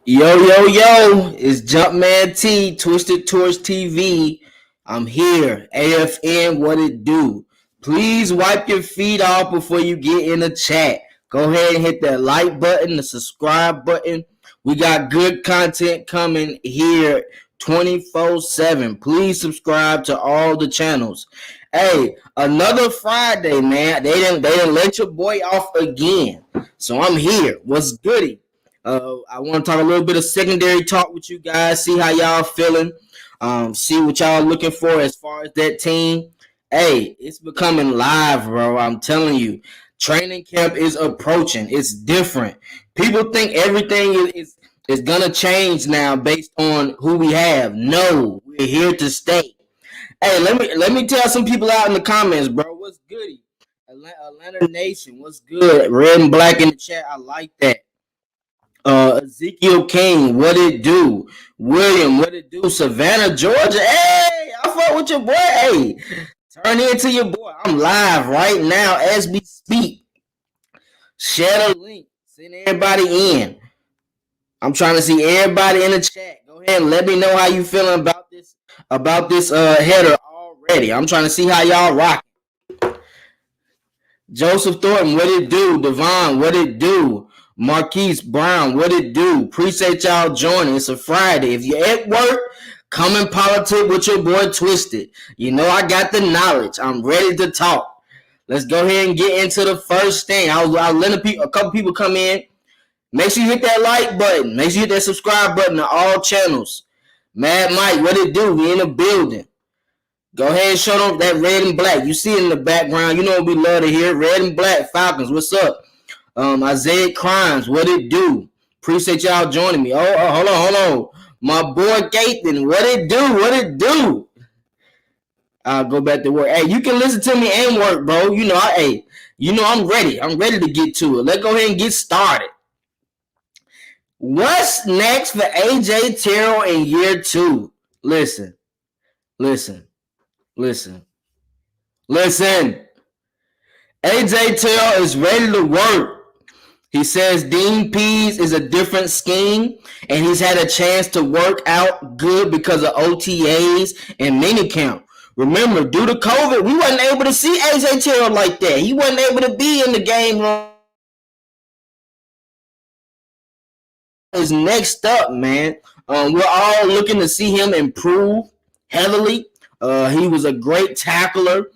Yo, it's Jumpman T, Twisted Torch TV. I'm here. AFN, what it do? Please wipe your feet off before you get in the chat. Go ahead and hit that like button, the subscribe button. We got good content coming here 24/7. Please subscribe to all the channels. Hey, another Friday, man. They didn't let your boy off again. So I'm here. What's goody? I want to talk a little bit of secondary talk with you guys, see how y'all feeling, see what y'all looking for as far as that team. Hey, it's becoming live, bro. I'm telling you, training camp is approaching. It's different. People think everything is gonna change now based on who we have. No, we're here to stay. Hey, let me tell some people out in the comments, bro. What's goody? Atlanta Nation, what's good? Red and black in the chat. I like that. Ezekiel King, what it do? William, what it do? Savannah, Georgia, hey, I fuck with your boy. Hey, turn into your boy. I'm live right now as we speak. Share the link. Send everybody in. I'm trying to see everybody in the chat. Go ahead and let me know how you feeling about this header already. I'm trying to see how y'all rock. Joseph Thornton, what it do? Devon, what it do? Marquise Brown, what it do? Appreciate y'all joining. It's a Friday. If you're at work, come and politic with your boy Twisted. You know I got the knowledge. I'm ready to talk. Let's go ahead and get into the first thing. I'll let a couple people come in. Make sure you hit that like button. Make sure you hit that subscribe button to all channels. Mad Mike, what it do? We in the building. Go ahead and show them that red and black. You see it in the background. You know what we love to hear. Red and black Falcons. What's up? Isaiah Crimes, what it do? Appreciate y'all joining me. Hold on. My boy Gathan, what it do? I'll go back to work. Hey, you can listen to me and work, bro. I'm ready. I'm ready to get to it. Let's go ahead and get started. What's next for AJ Terrell in year 2? Listen. AJ Terrell is ready to work. He says Dean Pease is a different scheme, and he's had a chance to work out good because of OTAs and minicamp. Remember, due to COVID, we wasn't able to see AJ Terrell like that. He wasn't able to be in the game room. Is next up, man. We're all looking to see him improve heavily. He was a great tackler,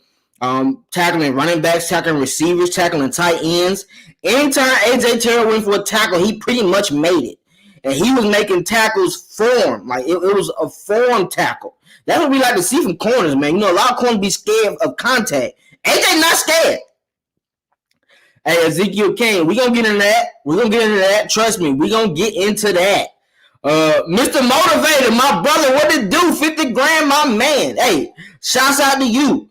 tackling running backs, tackling receivers, tackling tight ends. Anytime AJ Terrell went for a tackle, he pretty much made it. And he was making tackles form. Like, it was a form tackle. That's what we like to see from corners, man. You know, a lot of corners be scared of contact. AJ not scared. Hey, Ezekiel King, we're going to get into that. Trust me, we're going to get into that. Mr. Motivator, my brother, what it do? 50 grand, my man. Hey, shouts out to you.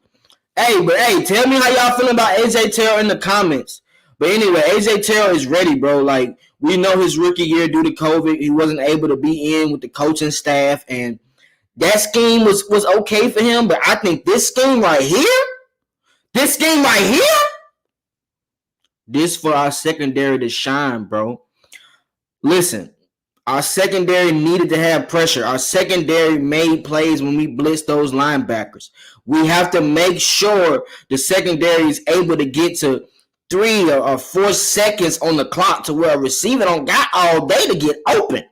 Hey, tell me how y'all feeling about AJ Terrell in the comments. But anyway, AJ Terrell is ready, bro. Like, we know his rookie year due to COVID, he wasn't able to be in with the coaching staff, and that scheme was okay for him. But I think this scheme right here, this for our secondary to shine, bro. Listen, our secondary needed to have pressure. Our secondary made plays when we blitzed those linebackers. We have to make sure the secondary is able to get to 3 or 4 seconds on the clock to where a receiver don't got all day to get open.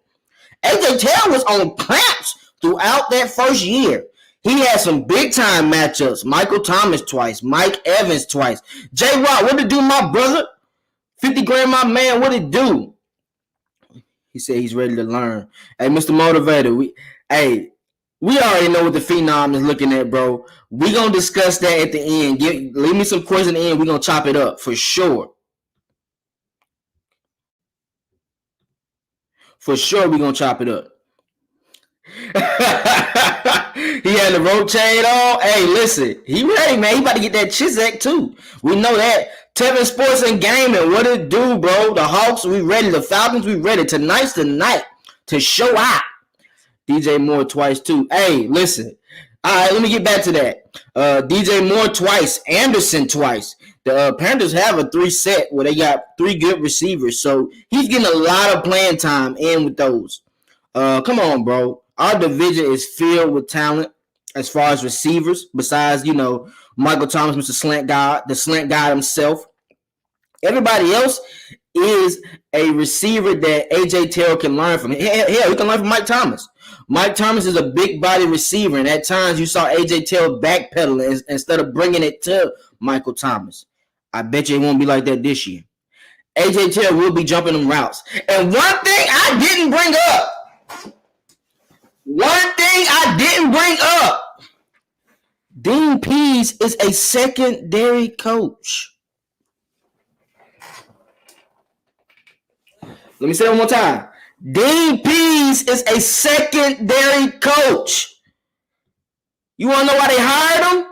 AJ Terrell was on clamps throughout that first year. He had some big-time matchups. Michael Thomas twice. Mike Evans twice. J-Rock, what it do, my brother? 50 grand, my man, what it do? He said he's ready to learn. Hey, Mr. Motivator, we already know what the Phenom is looking at, bro. We're going to discuss that at the end. Leave me some questions at the end. We're going to chop it up for sure. For sure, we're going to chop it up. He had the rope chain on. Hey, listen, he ready, man. He about to get that Chizek too. We know that. Tevin Sports and Gaming, what it do, bro? The Hawks, we ready. The Falcons, we ready. Tonight's the night to show out. DJ Moore twice too. Hey, listen. All right, let me get back to that. DJ Moore twice, Anderson twice. The Panthers have a 3 set where they got 3 good receivers, so he's getting a lot of playing time in with those. Come on, bro. Our division is filled with talent as far as receivers. Besides, Michael Thomas, Mr. Slant God, the Slant God himself. Everybody else is a receiver that AJ Terrell can learn from. Hell, he can learn from Mike Thomas. Mike Thomas is a big body receiver, and at times you saw AJ Terrell backpedaling instead of bringing it to Michael Thomas. I bet you it won't be like that this year. AJ Terrell will be jumping them routes. And one thing I didn't bring up, Dean Pease is a secondary coach. Let me say it one more time. Dean Pease is a secondary coach. You want to know why they hired him?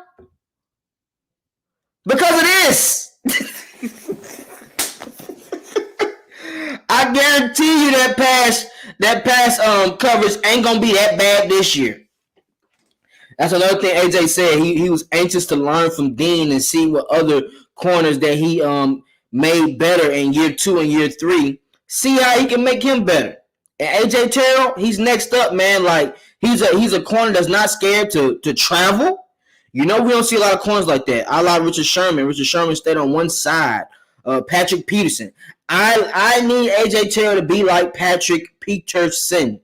Because of this. I guarantee you that pass coverage ain't gonna be that bad this year. That's another thing AJ said. He was anxious to learn from Dean and see what other corners that he made better in year 2 and year 3. See how he can make him better. And AJ Terrell, he's next up, man. Like he's a corner that's not scared to travel. We don't see a lot of corners like that. I like Richard Sherman. Richard Sherman stayed on one side. Patrick Peterson. I need AJ Terrell to be like Patrick Peterson.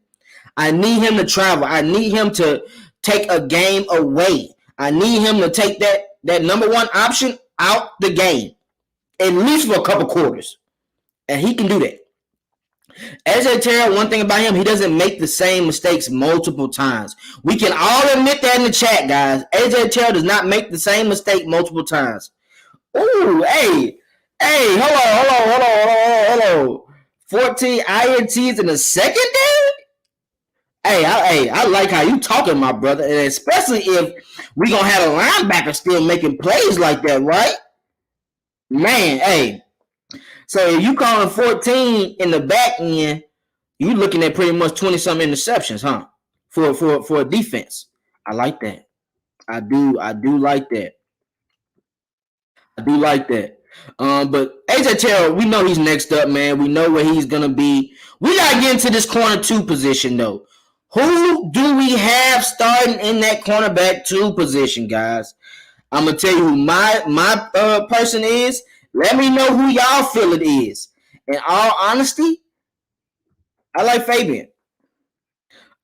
I need him to travel. I need him to take a game away. I need him to take that number one option out the game, at least for a couple quarters. And he can do that. AJ Terrell, one thing about him, he doesn't make the same mistakes multiple times. We can all admit that in the chat, guys. AJ Terrell does not make the same mistake multiple times. Ooh, hey, hold on. 14 INTs in the secondary? I like how you talking, my brother, and especially if we gonna have a linebacker still making plays like that, right? Man, so if you calling 14 in the back end, you looking at pretty much 20-something interceptions, huh? For a defense. I like that. I do like that. But AJ Terrell, we know he's next up, man. We know where he's gonna be. We gotta get into this corner 2 position though. Who do we have starting in that cornerback 2 position, guys? I'm gonna tell you who my person is. Let me know who y'all feel it is. In all honesty, I like Fabian.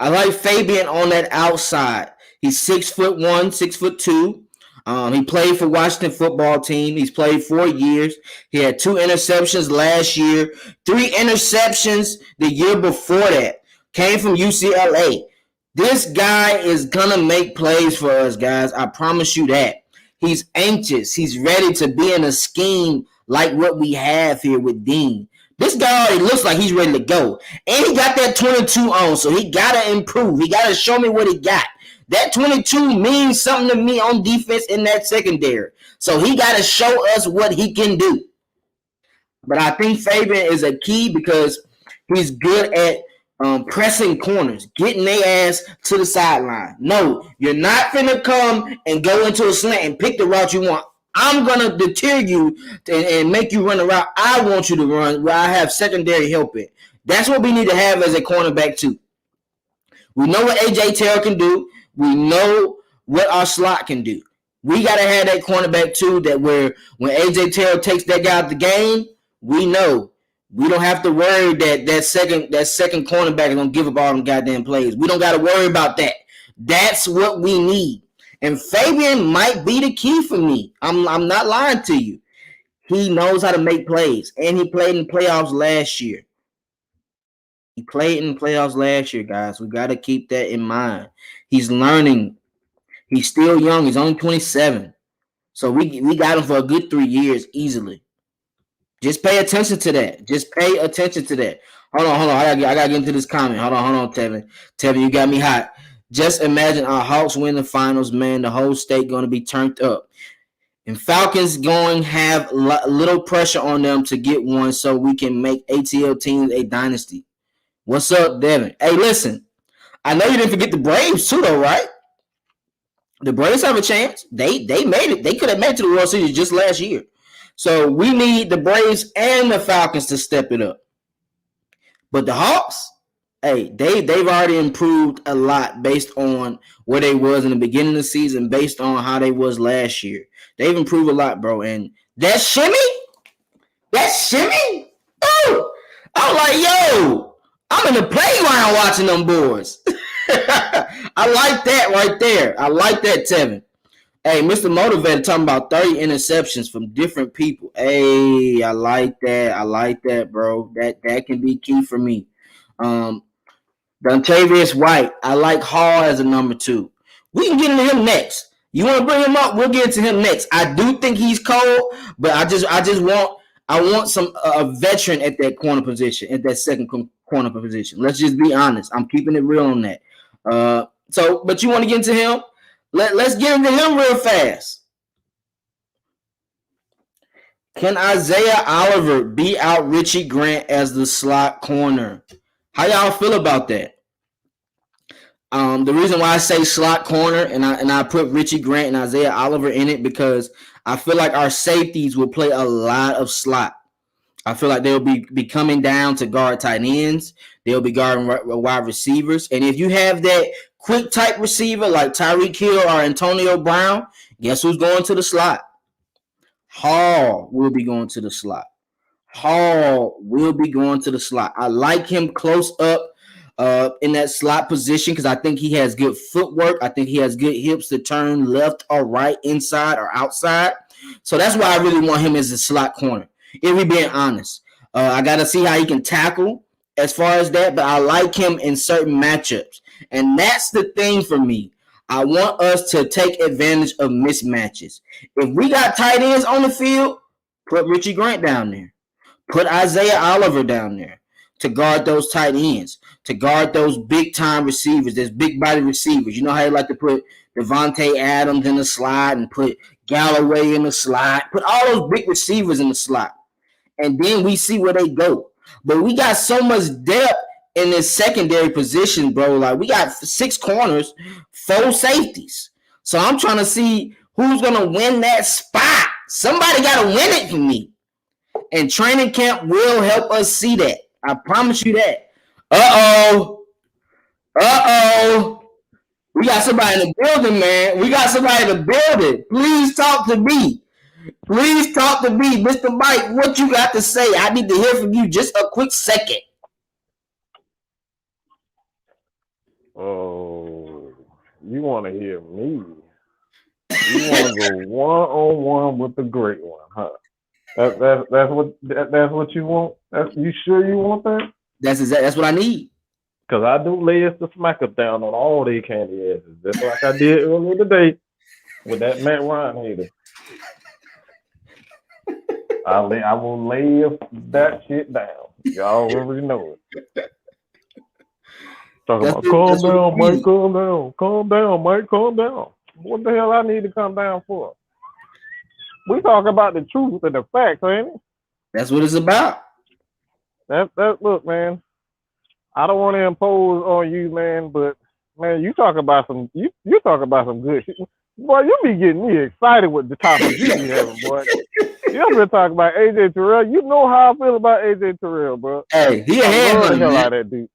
I like Fabian on that outside. He's 6'1", 6'2". He played for Washington football team. He's played 4 years. He had 2 interceptions last year, 3 interceptions the year before that. Came from UCLA. This guy is gonna make plays for us, guys. I promise you that. He's anxious. He's ready to be in a scheme like what we have here with Dean. This guy already looks like he's ready to go. And he got that 22 on, so he got to improve. He got to show me what he got. That 22 means something to me on defense in that secondary. So he got to show us what he can do. But I think Fabian is a key because he's good at pressing corners, getting their ass to the sideline. No, you're not finna come and go into a slant and pick the route you want. I'm going to deter you and make you run the route I want you to run where I have secondary help in. That's what we need to have as a cornerback too. We know what AJ Terrell can do. We know what our slot can do. We got to have that cornerback too that where when AJ Terrell takes that guy out the game, we know we don't have to worry that second cornerback is going to give up all them goddamn plays. We don't got to worry about that. That's what we need. And Fabian might be the key for me. I'm not lying to you. He knows how to make plays. And he played in the playoffs last year. Guys. We got to keep that in mind. He's learning. He's still young. He's only 27. So we got him for a good 3 years easily. Just pay attention to that. Hold on. I gotta get into this comment. Hold on, Tevin. Tevin, you got me hot. Just imagine our Hawks win the finals, man. The whole state going to be turned up. And Falcons going to have little pressure on them to get one so we can make ATL teams a dynasty. What's up, Devin? Hey, listen. I know you didn't forget the Braves too, though, right? The Braves have a chance. They made it. They could have made it to the World Series just last year. So we need the Braves and the Falcons to step it up. But the Hawks, hey, they've already improved a lot based on where they was in the beginning of the season, based on how they was last year. They've improved a lot, bro. And that shimmy, oh, I was like, yo, I'm in the playground watching them boys. I like that right there. I like that, Tevin. Hey, Mr. Motivated talking about 30 interceptions from different people. Hey, I like that. I like that, bro. That can be key for me. Um, Dontavious White. I like Hall as a number 2. We can get into him next. You want to bring him up? We'll get into him next. I do think he's cold, but I want some a veteran at that corner position, at that second corner position. Let's just be honest. I'm keeping it real on that. But you want to get into him? Let's get into him real fast. Can Isaiah Oliver beat out Richie Grant as the slot corner? How y'all feel about that? The reason why I say slot corner and I put Richie Grant and Isaiah Oliver in it because I feel like our safeties will play a lot of slot. I feel like they'll be coming down to guard tight ends. They'll be guarding wide receivers. And if you have that quick type receiver like Tyreek Hill or Antonio Brown, guess who's going to the slot? Hall will be going to the slot. Hall will be going to the slot. I like him close up in that slot position because I think he has good footwork. I think he has good hips to turn left or right, inside or outside. So that's why I really want him as a slot corner. If we're being honest, I got to see how he can tackle as far as that, but I like him in certain matchups. And that's the thing for me. I want us to take advantage of mismatches. If we got tight ends on the field, put Richie Grant down there. Put Isaiah Oliver down there to guard those tight ends, to guard those big-time receivers, those big-body receivers. You know how they like to put Devontae Adams in the slot and put Galloway in the slot. Put all those big receivers in the slot. And then we see where they go. But we got so much depth in this secondary position, bro. Like, we got 6 corners, 4 safeties. So I'm trying to see who's going to win that spot. Somebody got to win it for me. And training camp will help us see that. I promise you that. Uh-oh. We got somebody in the building, man. We got somebody in the building. Please talk to me. Please talk to me. Mr. Mike, what you got to say? I need to hear from you just a quick second. Oh, you want to hear me? You want to go one-on-one with the great one, huh? That's what you want. You sure you want that? That's what I need. Cause I do lay the smacker down on all these candy asses, just like I did earlier today with that Matt Ryan hater. I will lay that shit down. Y'all already know it. Talking about calm down, Mike, calm down, Mike, calm down. What the hell I need to calm down for? We talk about the truth and the facts, ain't it? That's what it's about. That look, man. I don't want to impose on you, man, but man, you talk about some good shit. Boy, you be getting me excited with the topics you be having, boy. You been talking about AJ Terrell. You know how I feel about AJ Terrell, bro. Hey, he a headhunter, the hell out of that dude.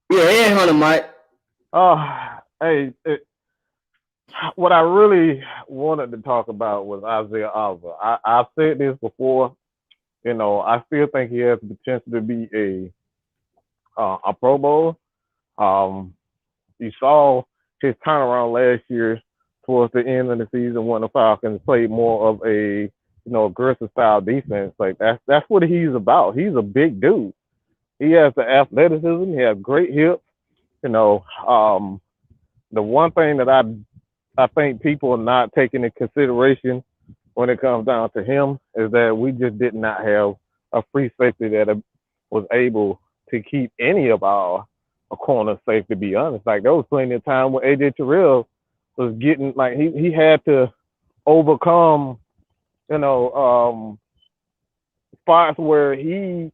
He a headhunter, Mike. Hey, what I really wanted to talk about was Isaiah Oliver. I've said this before. You know, I still think he has the potential to be a Pro Bowl. You saw his turnaround last year towards the end of the season when the Falcons played more of a aggressive style defense. Like that's what he's about. He's a big dude. He has the athleticism. He has great hips. The one thing that I think people are not taking into consideration when it comes down to him is that we just did not have a free safety that was able to keep any of our corners safe, to be honest. Like, there was plenty of time when AJ Terrell was getting, like, he had to overcome, spots where he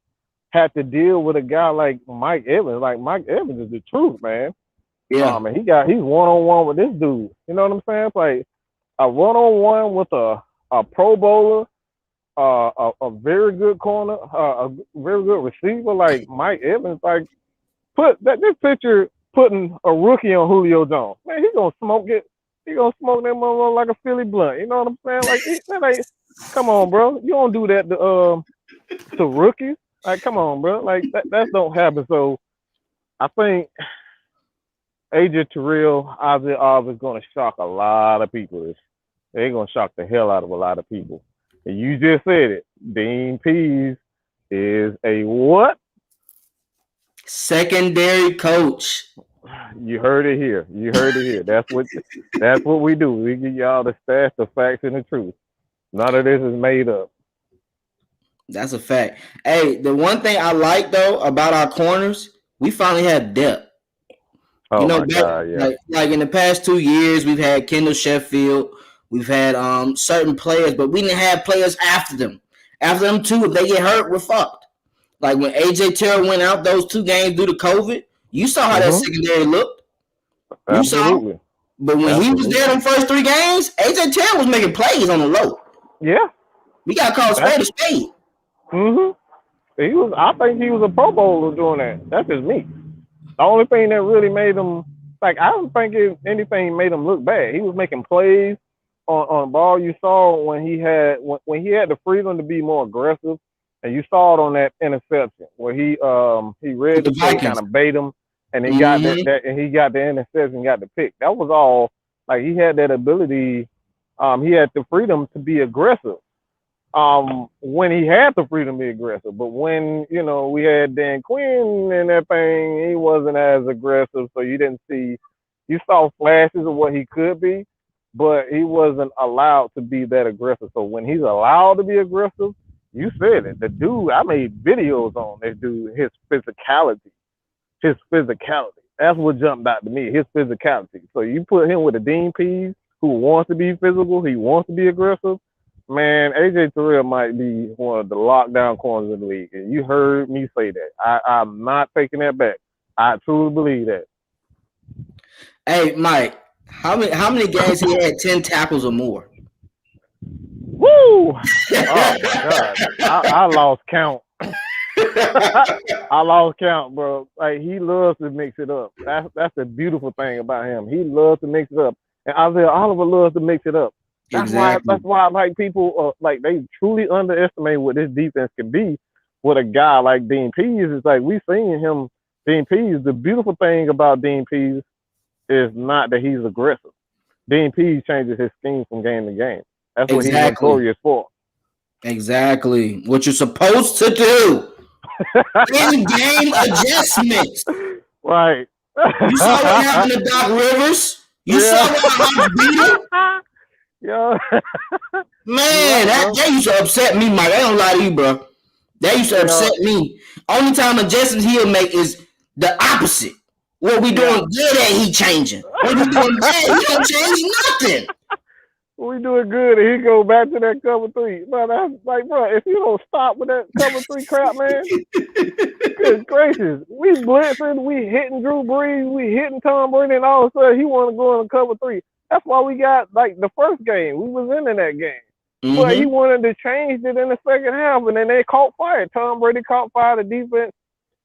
had to deal with a guy like Mike Evans. Like, Mike Evans is the truth, man. Yeah. And he's one-on-one with this dude. You know what I'm saying? It's like a one-on-one with a Pro Bowler, a very good corner, a very good receiver like Mike Evans. Like put that this picture putting a rookie on Julio Jones. Man, he gonna smoke it. He gonna smoke that motherfucker like a Philly blunt. You know what I'm saying? Like, come on, bro. You don't do that to rookies. Like, come on, bro. Like that don't happen. So I think AJ Terrell, Isaiah Alves is gonna shock a lot of people. They're gonna shock the hell out of a lot of people. And you just said it. Dean Pease is a what? Secondary coach. You heard it here. You heard it here. That's what we do. We give y'all the stats, the facts, and the truth. None of this is made up. That's a fact. Hey, the one thing I like though about our corners, we finally have depth. Oh my God, yeah. Like in the past 2 years, we've had Kendall Sheffield, we've had certain players, but we didn't have players after them. After them too, if they get hurt, we're fucked. Like when AJ Terrell went out those 2 games due to COVID, you saw how that secondary looked. You Absolutely. saw, but when he was there, them first 3 games, AJ Terrell was making plays on the low. Yeah, we got to call spade a spade. I think he was a Pro Bowler doing that. That's just me. The only thing that really made him I don't think anything made him look bad. He was making plays on ball. You saw when he had the freedom to be more aggressive, and you saw it on that interception where he read the play, kind of bait him, and he got that and he got the interception, got the pick. That was all. Like he had that ability. He had the freedom to be aggressive. When he had the freedom to be aggressive, but when we had Dan Quinn and that thing, he wasn't as aggressive. So you saw flashes of what he could be, but he wasn't allowed to be that aggressive. So when he's allowed to be aggressive, you said it. The dude, I made videos on this dude, his physicality. That's what jumped out to me, his physicality. So you put him with a Dean Pease who wants to be physical, he wants to be aggressive. Man, AJ Terrell might be one of the lockdown corners in the league. And you heard me say that. I'm not taking that back. I truly believe that. Hey, Mike, how many games he had 10 tackles or more? Woo! Oh my God. I lost count. I lost count, bro. Like he loves to mix it up. That's the beautiful thing about him. He loves to mix it up. And Isaiah Oliver loves to mix it up. That's why like people like they truly underestimate what this defense can be with a guy like Dean Pease. It's like we seen him, Dean Pease. The beautiful thing about Dean Pease is not that he's aggressive. Dean Pease changes his scheme from game to game. That's what he's notorious for. Exactly. What you're supposed to do. In-game adjustments. Right. You saw what happened to Doc Rivers? You saw what beat him? Yeah. Man, that used to upset me, Mike. I don't lie to you, bro. That used to upset me. Only time adjustments he'll make is the opposite. What we doing good at, he changing. What we doing bad, he don't change nothing. We doing good, and he go back to that cover 3. But that's like, bro, if you don't stop with that cover 3 crap, man, good gracious, we blitzing, we hitting Drew Brees, we hitting Tom Brady, and all of a sudden he want to go in the cover 3. That's why we got like the first game. We was in that game. But he wanted to change it in the second half, and then they caught fire. Tom Brady caught fire. The defense,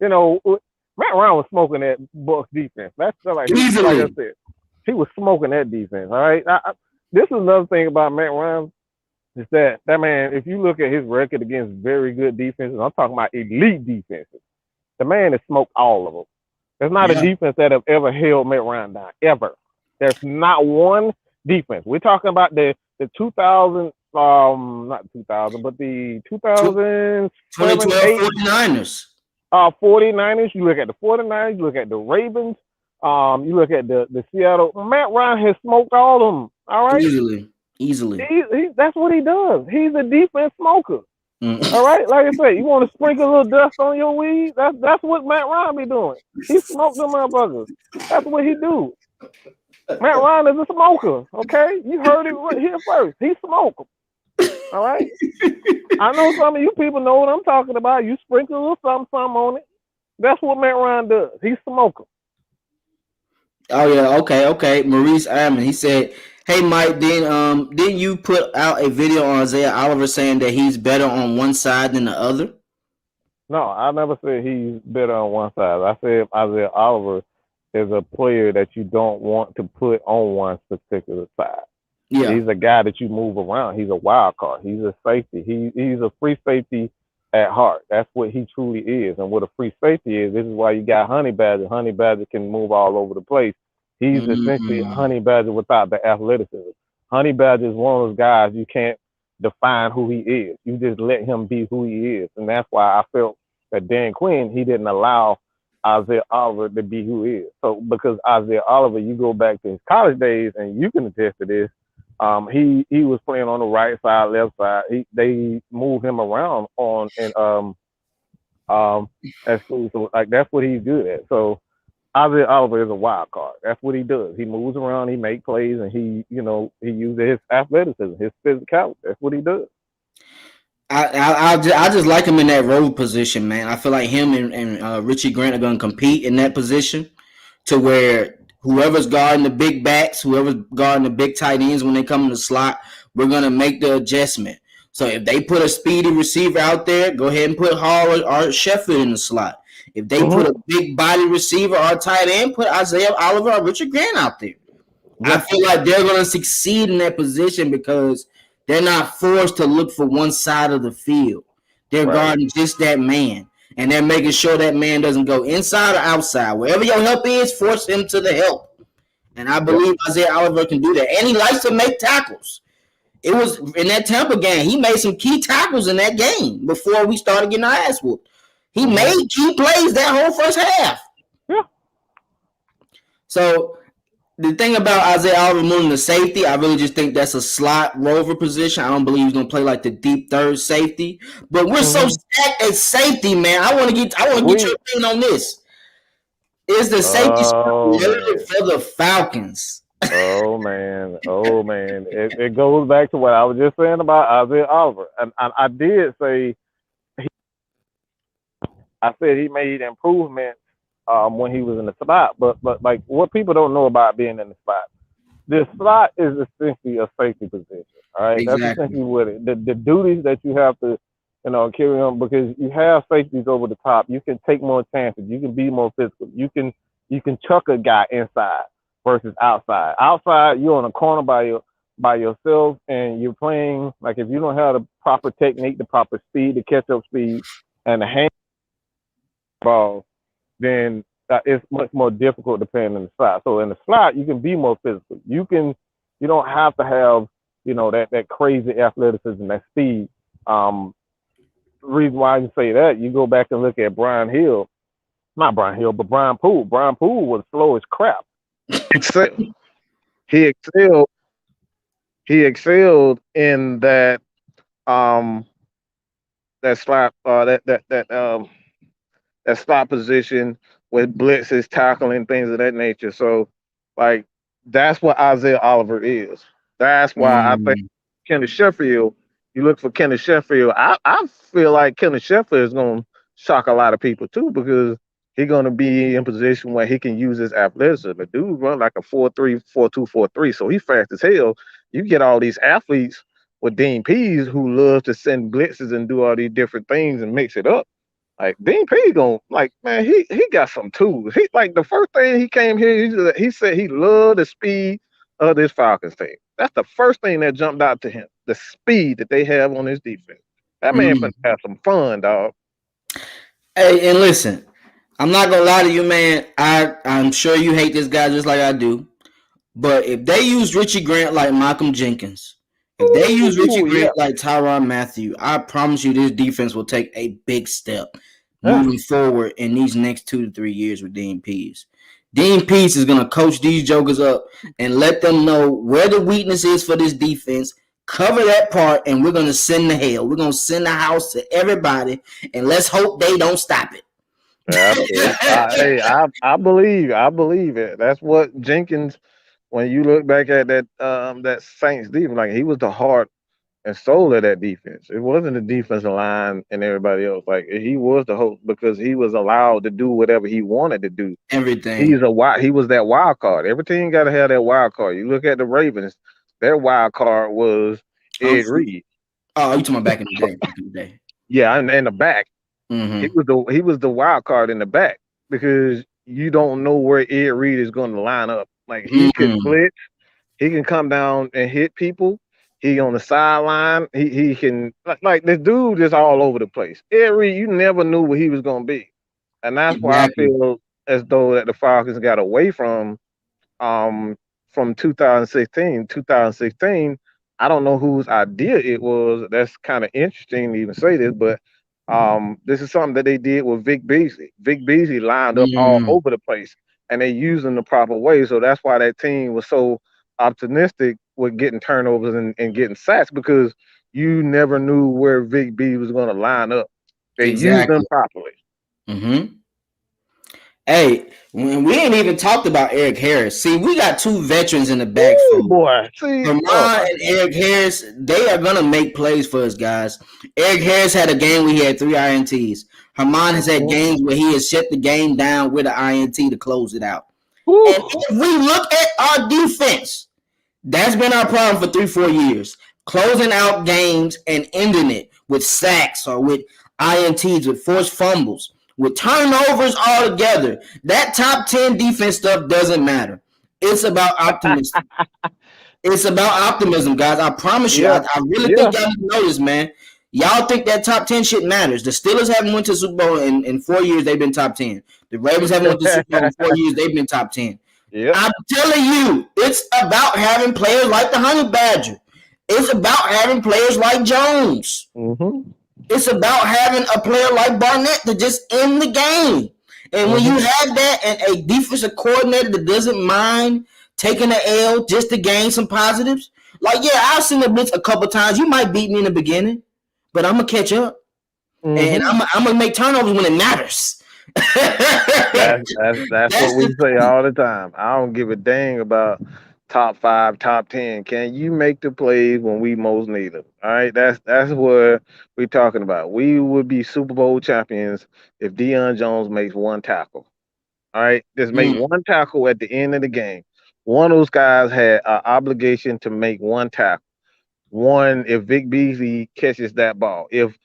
Matt Ryan was smoking that Bucs defense. That's like I said, he was smoking that defense. All right. This is another thing about Matt Ryan is that man, if you look at his record against very good defenses, I'm talking about elite defenses, the man has smoked all of them. There's not a defense that have ever held Matt Ryan down, ever. There's not one defense. We're talking about the 2000, not 2000, but the 2007, 49ers. 49ers. You look at the 49ers. You look at the Ravens. You look at the Seattle. Matt Ryan has smoked all of them. All right, easily. That's what he does. He's a defense smoker. All right, like I said, you want to sprinkle a little dust on your weed? That's what Matt Ryan be doing. He smoked them motherfuckers. That's what he do. Matt Ryan is a smoker. Okay, you heard it right here first. He smoked. All right. I know some of you people know what I'm talking about. You sprinkle a little something on it. That's what Matt Ryan does. He's a smoker. Oh yeah, okay. Maurice Allen. He said, "Hey Mike, didn't you put out a video on Isaiah Oliver saying that he's better on one side than the other?" No, I never said he's better on one side. I said Isaiah Oliver is a player that you don't want to put on one particular side. Yeah. He's a guy that you move around. He's a wild card. He's a safety. He's a free safety at heart. That's what he truly is. And what a free safety is, this is why you got Honey Badger. Honey Badger can move all over the place. He's essentially Mm, Honey Badger without the athleticism. Honey Badger is one of those guys you can't define who he is. You just let him be who he is. And that's why I felt that Dan Quinn, he didn't allow Isaiah Oliver to be who he is. So because Isaiah Oliver, you go back to his college days, and you can attest to this. He was playing on the right side, left side. They moved him around on and at school. So like that's what he's good at. So Isaiah Oliver is a wild card. That's what he does. He moves around, he makes plays, and he uses his athleticism, his physicality. That's what he does. I just like him in that role position, man. I feel like him and Richie Grant are going to compete in that position to where whoever's guarding the big backs, whoever's guarding the big tight ends when they come in the slot, we're going to make the adjustment. So if they put a speedy receiver out there, go ahead and put Hall or Sheffield in the slot. If they put a big body receiver or tight end, put Isaiah Oliver or Richard Grant out there. I Yeah. feel like they're going to succeed in that position because they're not forced to look for one side of the field. They're Right. guarding just that man, and they're making sure that man doesn't go inside or outside. Wherever your help is, force him to the help. And I Yep. believe Isaiah Oliver can do that. And he likes to make tackles. It was in that Tampa game. He made some key tackles in that game before we started getting our ass whooped. He Mm-hmm. made key plays that whole first half. Yeah. So the thing about Isaiah Oliver moving to safety, I really just think that's a slot rover position. I don't believe he's gonna play like the deep third safety. But we're so Mm-hmm. stacked at safety, man. I want to get We. your opinion on this. Is the safety spot Oh loaded man. for the Falcons? Oh man. Oh man. It goes back to what I was just saying about Isaiah Oliver, and I did say I said he made improvements when he was in the slot, but like what people don't know about being in the slot, the slot is essentially a safety position. All right, that's Exactly. essentially what it. The duties that you have to, carry on because you have safeties over the top. You can take more chances. You can be more physical. You can chuck a guy inside versus outside. Outside, you're on a corner by yourself, and you're playing like if you don't have the proper technique, the proper speed, the catch up speed, and the hand ball, then it's much more difficult to play in the slot. So in the slot, you can be more physical. You don't have to have that crazy athleticism, that speed. Um, reason why I can say that, you go back and look at Brian Hill, not Brian Hill, but Brian Poole. Brian Poole was slow as crap. He excelled. He excelled in um that slot that slot position with blitzes, tackling, things of that nature. So, like, that's what Isaiah Oliver is. That's why I think Mm, Kenneth Sheffield, you look for Kenneth Sheffield. I feel like Kenneth Sheffield is going to shock a lot of people too because he's going to be in position where he can use his athleticism. The dude run like a 4.3, 4.2, 4.3, so he's fast as hell. You get all these athletes with Dean Pease who love to send blitzes and do all these different things and mix it up. Like Dean P going like man, he got some tools. He like the first thing he came here, he said he loved the speed of this Falcons team. That's the first thing that jumped out to him. The speed that they have on his defense. That man mm. finna have some fun, dog. Hey, and listen, I'm not gonna lie to you, man. I'm sure you hate this guy just like I do. But if they use Richie Grant like Malcolm Jenkins, if they use Richie Ooh, yeah, Grant like Tyrann Mathieu, I promise you this defense will take a big step yeah. moving forward in these next 2 to 3 years with Dean Pease. Dean Pease is going to coach these jokers up and let them know where the weakness is for this defense, cover that part, and we're going to send the hell. We're going to send the house to everybody, and let's hope they don't stop Absolutely. it. Hey, I believe it. That's what Jenkins. When you look back at that Saints defense, like he was the heart and soul of that defense. It wasn't the defensive line and everybody else. Like he was the host because he was allowed to do whatever he wanted to do. Everything. He was that wild card. Every team got to have that wild card. You look at the Ravens, their wild card was I'm Ed Reed. Oh, you talking about back in the day? Back in the day. Yeah, and in the back, Mm-hmm. he was the wild card in the back because you don't know where Ed Reed is going to line up. Like he can Mm-hmm. blitz, he can come down and hit people. He on the sideline. He can like this dude is all over the place. Ed Reed, you never knew what he was going to be, and that's why I Exactly. feel as though that the Falcons got away um from 2016. 2016, I don't know whose idea it was. That's kind of interesting to even say this, but this is something that they did with Vic Beasley. Vic Beasley lined up all Mm-hmm. over the place, and they used him the proper way. So that's why that team was so optimistic with getting turnovers and getting sacks because you never knew where Vic B was going to line up. They used them Exactly. properly. Mm-hmm. Hey, when we ain't even talked about Eric Harris. See, we got two veterans in the Ooh, backfield. boy. See, oh Herman my and God. Eric Harris, they are gonna make plays for us, guys. Eric Harris had a game where he had 3 INTs. Herman has had Mhm. games where he has shut the game down with an INT to close it out. Woo. And if we look at our defense, that's been our problem for 3-4 years. Closing out games and ending it with sacks or with INTs, with forced fumbles, with turnovers altogether. That top 10 defense stuff doesn't matter. It's about optimism. It's about optimism, guys. I promise you. Yeah. I really Yeah. think y'all need to know this, man. Y'all think that top 10 shit matters. The Steelers haven't went to the Super Bowl in 4 years. They've been top 10. The Ravens haven't went to the Super Bowl in 4 years. They've been top 10. Yep. I'm telling you, it's about having players like the Honey Badger. It's about having players like Jones. Mhm. It's about having a player like Barnett to just end the game. And when you Mhm. have that and a defensive coordinator that doesn't mind taking an L just to gain some positives, like, yeah, I've seen the blitz a couple times. You might beat me in the beginning, but I'm going to catch up. And Mhm. I'm going to make turnovers when it matters. That's what That's we the say thing. all the time. I don't give a dang about top five, top 10. Can you make the plays when we most need them? All right, that's what we're talking about. We would be Super Bowl champions if Deion Jones makes one tackle. All right, just make Mm, one tackle at the end of the game. One of those guys had an obligation to make one tackle. One, if Vic Beasley catches that ball, if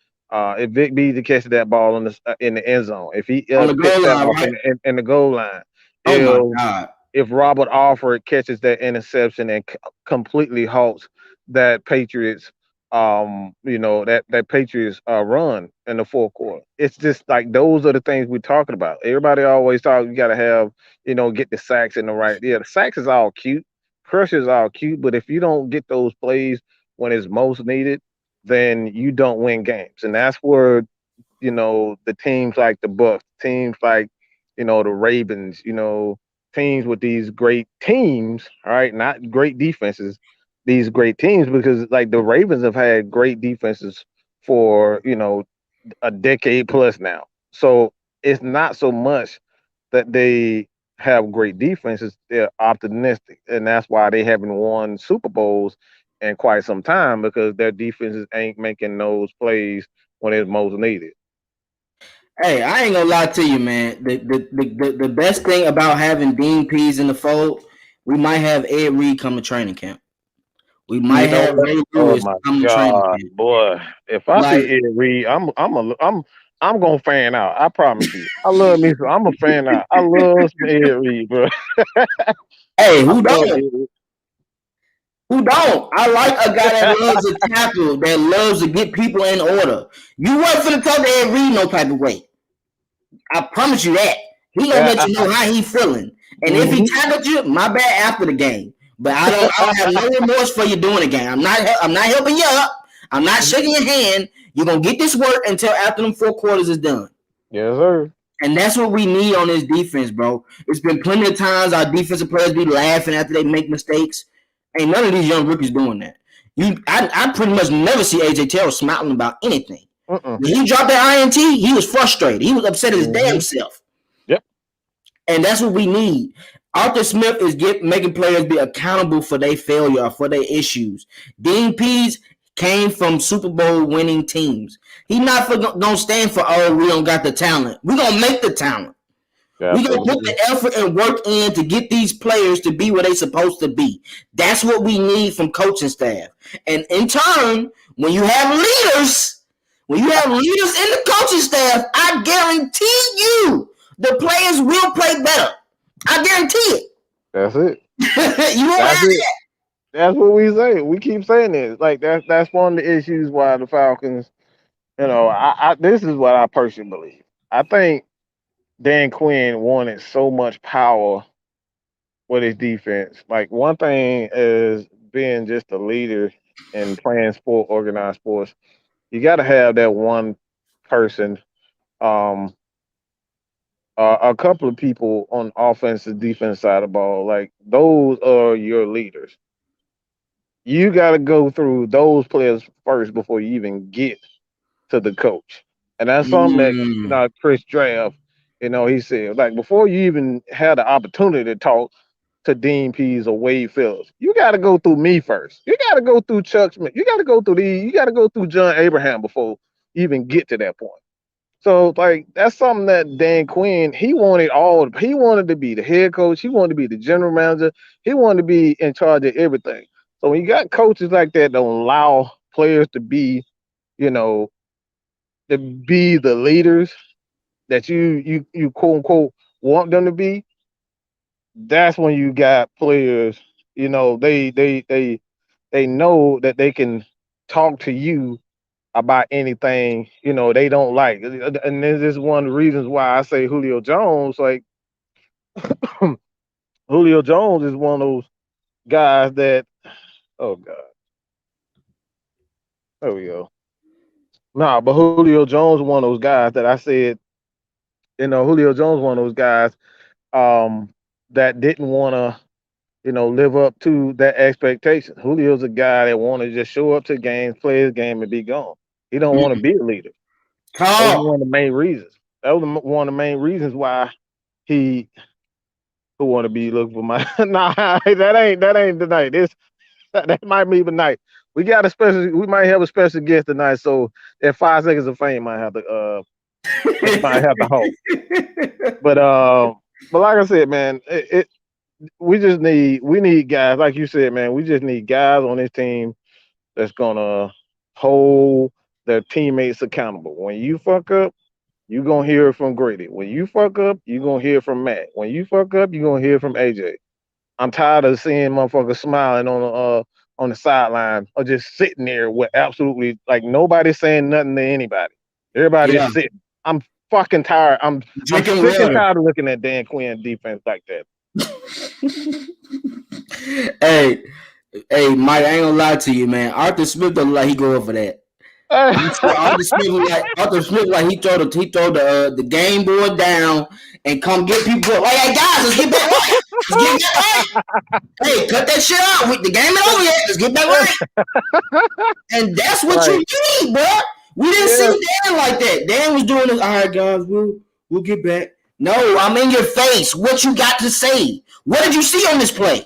Vic Beasley catches that ball in the end zone, if he on the picks goal that line, off right? in the goal line, Oh, my if God. if Robert Alford catches that interception and completely halts that Patriots, that Patriots run in the fourth quarter. It's just like those are the things we're talking about. Everybody always talk you got to have, get the sacks in the right. Yeah, the sacks is all cute, crush is all cute, but if you don't get those plays when it's most needed, then you don't win games, and that's where the teams like the Bucks, teams like the Ravens, teams with these great teams, all right, not great defenses, these great teams because like the Ravens have had great defenses for a decade plus now. So it's not so much that they have great defenses; they're optimistic, and that's why they haven't won Super Bowls in quite some time because their defenses ain't making those plays when it's most needed. Hey, I ain't gonna lie to you, man. The best thing about having Dean Pease in the fold, we might have Ed Reed come to training camp. We You might know have what? Ray Oh Lewis my come to training God, camp. boy! If I see Like, Ed Reed, I'm gonna fan out. I promise you. I love me some. I'm a fan out. I love some Ed Reed, bro. hey, I who love don't? Ed Reed. Who don't? I like a guy that loves to tackle, that loves to get people in order. You wasn't finna talk to Ed Reed no type of way. I promise you that. He gonna let you know how he feeling. And if he Mhm. tackled you, my bad after the game. But I don't have no remorse for you doing the game. I'm not helping you up. I'm not shaking your hand. You're gonna get this work until after them 4 quarters is done. Yes, sir. And that's what we need on this defense, bro. It's been plenty of times our defensive players be laughing after they make mistakes. Ain't none of these young rookies doing that. I pretty much never see AJ Terrell smiling about anything. Mm-mm. When he dropped that INT, he was frustrated. He was upset at his damn Mhm. self. Yep. And that's what we need. Arthur Smith is making players be accountable for their failure or for their issues. Dean Pease came from Super Bowl winning teams. He not gonna stand for, oh, we don't got the talent. We gonna make the talent. We gonna put Absolutely. the effort and work in to get these players to be what they supposed to be. That's what we need from coaching staff. And in turn, when you have leaders, in the coaching staff, I guarantee you the players will play better. I guarantee it. That's it. You won't That's have it. That's what we say. We keep saying this. Like that's one of the issues why the Falcons. I this is what I personally believe. I think Dan Quinn wanted so much power with his defense. Like one thing is being just a leader and playing organized sports. You got to have that one person, um, a couple of people on offensive defense side of the ball. Like those are your leaders. You got to go through those players first before you even get to the coach. And that's something that Mm. Chris Draft, he said like before you even had the opportunity to talk to Dean Pease or Wade Phillips, you got to go through me first. You got to go through Chuck Smith. You got to go through you got to go through John Abraham before you even get to that point. So like that's something that Dan Quinn he wanted all. He wanted to be the head coach. He wanted to be the general manager. He wanted to be in charge of everything. So when you got coaches like that, don't allow players to be, you know, to be the leaders that you quote unquote want them to be. That's when you got players. They know that they can talk to you about anything they don't like, and this is one of the reasons why I say Julio Jones. Like Julio Jones is one of those guys that, oh god, there we go. Nah, but Julio Jones is one of those guys that I said, Julio Jones is one of those guys that didn't want to live up to that expectation. Julio's a guy that want to just show up to games, play his game, and be gone. He don't want to be a leader. That was Call. one of the main reasons. That was one of the main reasons why he who want to be looking for my. Nah, that ain't tonight. That might be tonight. We might have a special guest tonight, so that 5 seconds of fame might have to hold. But like I said, man, we need guys like you said, man. We just need guys on this team that's gonna hold their teammates accountable. When you fuck up, you gonna hear it from Grady. When you fuck up, you gonna hear from Matt. When you fuck up, you gonna hear from AJ. I'm tired of seeing motherfuckers smiling on the sideline or just sitting there with absolutely like nobody saying nothing to anybody. Everybody's Yeah, sitting. I'm fucking tired. I'm drinking sick and water. tired of looking at Dan Quinn defense like that. Hey, Mike, I ain't gonna lie to you, man. Arthur Smith don't like he go over that. I'm sure Arthur Smith like he throw the game board down and come get people. Like, hey guys, let's get back right. Let's get back right. Hey, cut that shit out. The game ain't over yet. Let's get back right. And that's what you Right. need, bro. We didn't see Yeah. Dan like that. Dan was doing this. All right, guys, we'll get back. No, I'm in your face. What you got to say? What did you see on this play?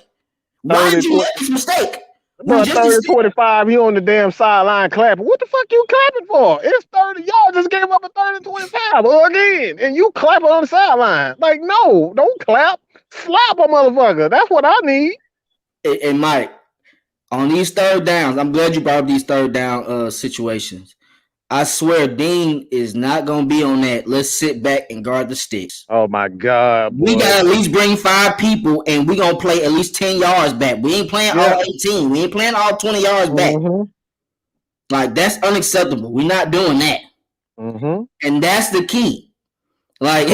Why 30, did you make this mistake? We But just 30, 25, he on the damn sideline clapping. What the fuck you clapping for? It's 30. Y'all just gave up a 30, 25 again. And you clapping on the sideline. Like, no, don't clap. Slap a motherfucker. That's what I need. and Mike, on these third downs, I'm glad you brought up these third down situations. I swear Dean is not gonna be on that. Let's sit back and guard the sticks. Oh my God, We boy. gotta at least bring 5 people and we gonna play at least 10 yards back. We ain't playing Yeah. all 18. We ain't playing all 20 yards back. Mm-hmm. Like that's unacceptable. We're not doing that. Mm-hmm. And that's the key. Like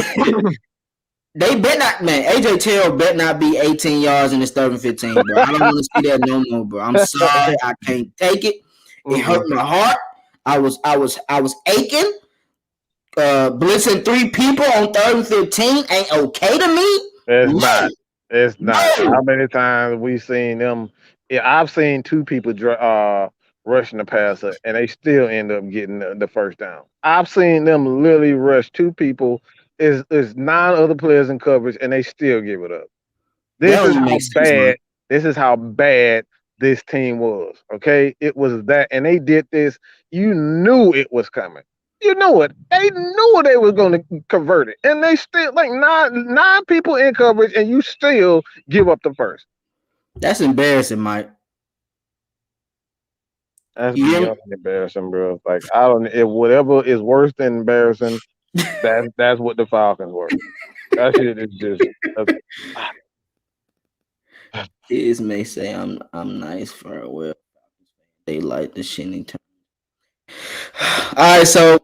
they bet not, man. AJ Terrell bet not be 18 yards in this third and 15, bro. I don't want to see that no more, bro. I'm sorry, I can't take it. It hurt my heart. I was aching. Blitzing 3 people on third and 15 ain't okay to me. It's No. not. It's not. No. How many times we seen them? Yeah, I've seen 2 people rushing the passer, and they still end up getting the first down. I've seen them literally rush 2 people. Is 9 other players in coverage, and they still give it up. That This don't is even how make sense, man. bad. This is how bad this team was. Okay, it was that, and they did this. You knew it was coming. You knew it. They knew they was going to convert it, and they still like nine people in coverage, and you still give up the first. That's embarrassing, Mike. That's You hear me? beyond embarrassing, bro. Like I don't. If whatever is worse than embarrassing, that's what the Falcons were. That shit is just. Uh, Kids may say I'm nice for a while. They like the shinning term. All right, so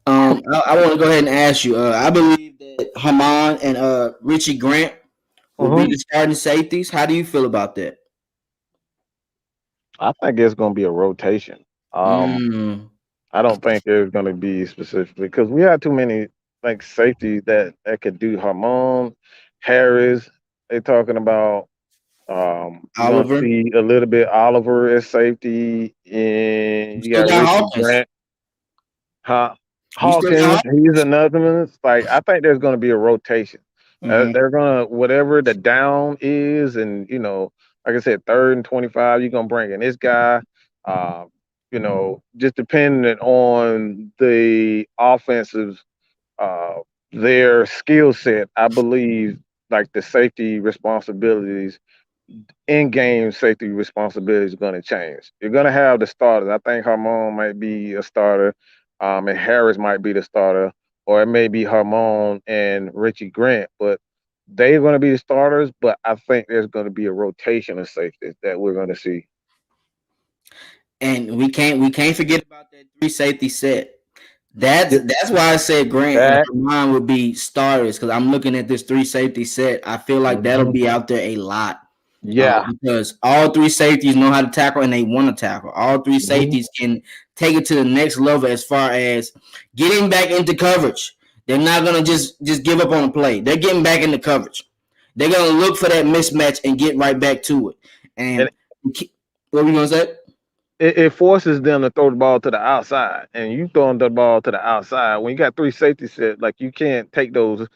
I want to go ahead and ask you. I believe that Haman and Richie Grant will be mhm. the starting safeties. How do you feel about that? I think it's going to be a rotation. Um, Mm, I don't think there's going to be specifically because we have too many like safeties that could do Harmon, Harris. They're talking about. You're gonna Oliver. see a little bit Oliver as safety, You and you still got got Richie Hawkins. Grant. Huh? You still got Hawkins, Hawkins. he's another one. It's like I think there's going to be a rotation. Mm-hmm. They're gonna whatever the down is, and like I said, 3rd and 25, you're gonna bring in this guy. Uh, just depending on the offensive, uh, their skill set. I believe like the safety responsibilities in-game safety responsibility is going to change. You're going to have the starters. I think Harmon might be a starter, and Harris might be the starter, or it may be Harmon and Richie Grant. But they're going to be the starters. But I think there's going to be a rotation of safeties that we're going to see. And we can't forget about that three safety set. Yeah, That's why I said Grant and that. Herman would be starters because I'm looking at this three safety set. I feel like that'll Mhm. be out there a lot Yeah. because all three safeties know how to tackle and they want to tackle. All three Mhm. safeties can take it to the next level as far as getting back into coverage. They're not gonna just give up on a play. They're getting back into coverage. They're gonna look for that mismatch and get right back to it. And And what were we gonna say? it forces them to throw the ball to the outside, and you throwing the ball to the outside when you got three safety sets, like you can't take those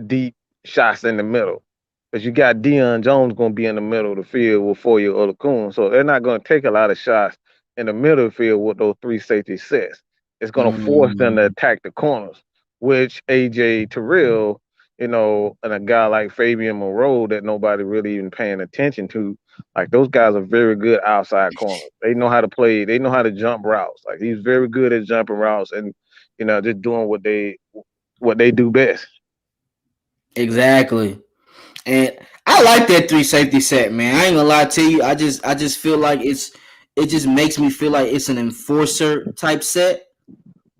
deep shots in the middle because you got Deion Jones going to be in the middle of the field with Foye Olakun, so they're not going to take a lot of shots in the middle of the field with those three safety sets. It's going to force them to Mm, attack the corners, which AJ Terrell, and a guy like Fabian Moreau that nobody really even paying attention to, like those guys are very good outside corners. They know how to play. They know how to jump routes. Like he's very good at jumping routes and just doing what they do best. exactly. And I like that three safety set, man. I ain't gonna lie to you. I just feel like it just makes me feel like it's an enforcer type set.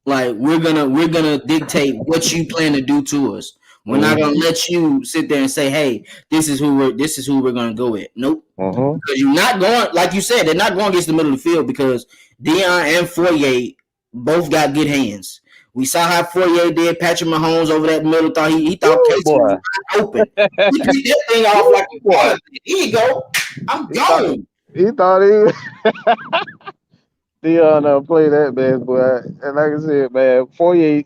Like we're gonna dictate what you plan to do to us. We're not gonna Mm-hmm. let you sit there and say, "Hey, this is who we're gonna go with." Nope, Mm-hmm. because you're not going. Like you said, they're not going against the middle of the field because Dion and Fourier both got good hands. We saw how Fourier did Patrick Mahomes over that middle. He thought Woo, Casey was boy. wide open. He kicked that thing off Woo, like a boy. gun. Here you go. I'm He thought gone. he thought he Dion play that bad boy. And like I said, man, Foye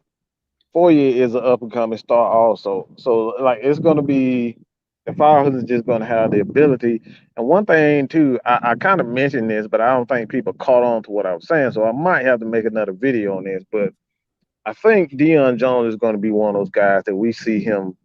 is an up and coming star also. So like it's gonna be the Falcons is just gonna have the ability. And one thing too, I kind of mentioned this, but I don't think people caught on to what I was saying. So I might have to make another video on this. But I think Deion Jones is gonna be one of those guys that we see him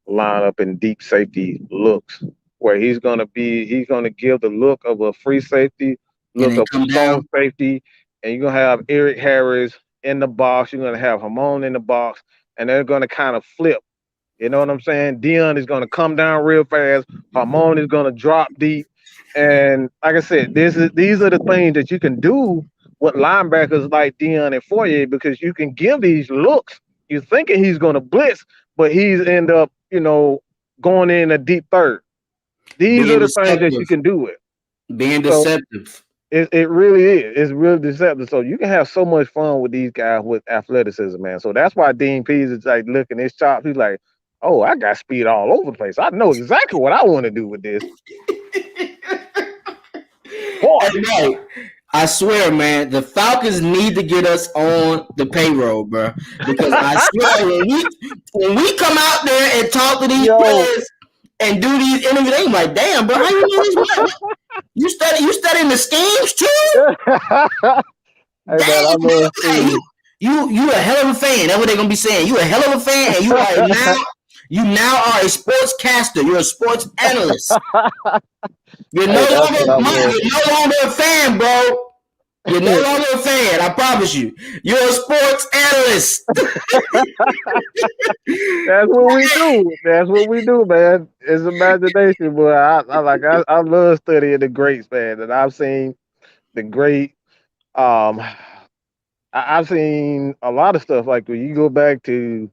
line up in deep safety looks, where he's gonna give the look of a free safety, And look then of a come strong down. safety, and you're gonna have Eric Harris in the box. You're gonna have Hamon in the box, and they're gonna kind of flip. You know what I'm saying? Dion is gonna come down real fast. Hamon is gonna drop deep, and like I said, these are the things that you can do with linebackers like Dion and Fourier because you can give these looks. You're thinking he's gonna blitz, but he's end up, going in a deep third. These are Being the things that you deceptive. can do with. Being So deceptive. it really is. It's really deceptive. So you can have so much fun with these guys with athleticism, man. So that's why Dean Pease is like looking his chops. He's like, oh, I got speed all over the place. I know exactly what I want to do with this. Boy. Hey, Mike, I swear, man, the Falcons need to get us on the payroll, bro. Because I swear, when we come out there and talk to these Yo, players and do these interviews, they like, damn, bro, how you know this? You studying the schemes too? Hey man, I Dang, bro. love Hey, Steve. you a hell of a fan. That's what they're gonna be saying. You a hell of a fan, and you now are a sportscaster. You're a sports analyst. You're no Hey, that's longer what I Mike. love. You're no longer a fan, bro. You're no longer a fan. I promise you. You're a sports analyst. That's what we do. That's what we do, man. It's imagination, but I love studying the greats, man. And I've seen the great um I've seen a lot of stuff like when you go back to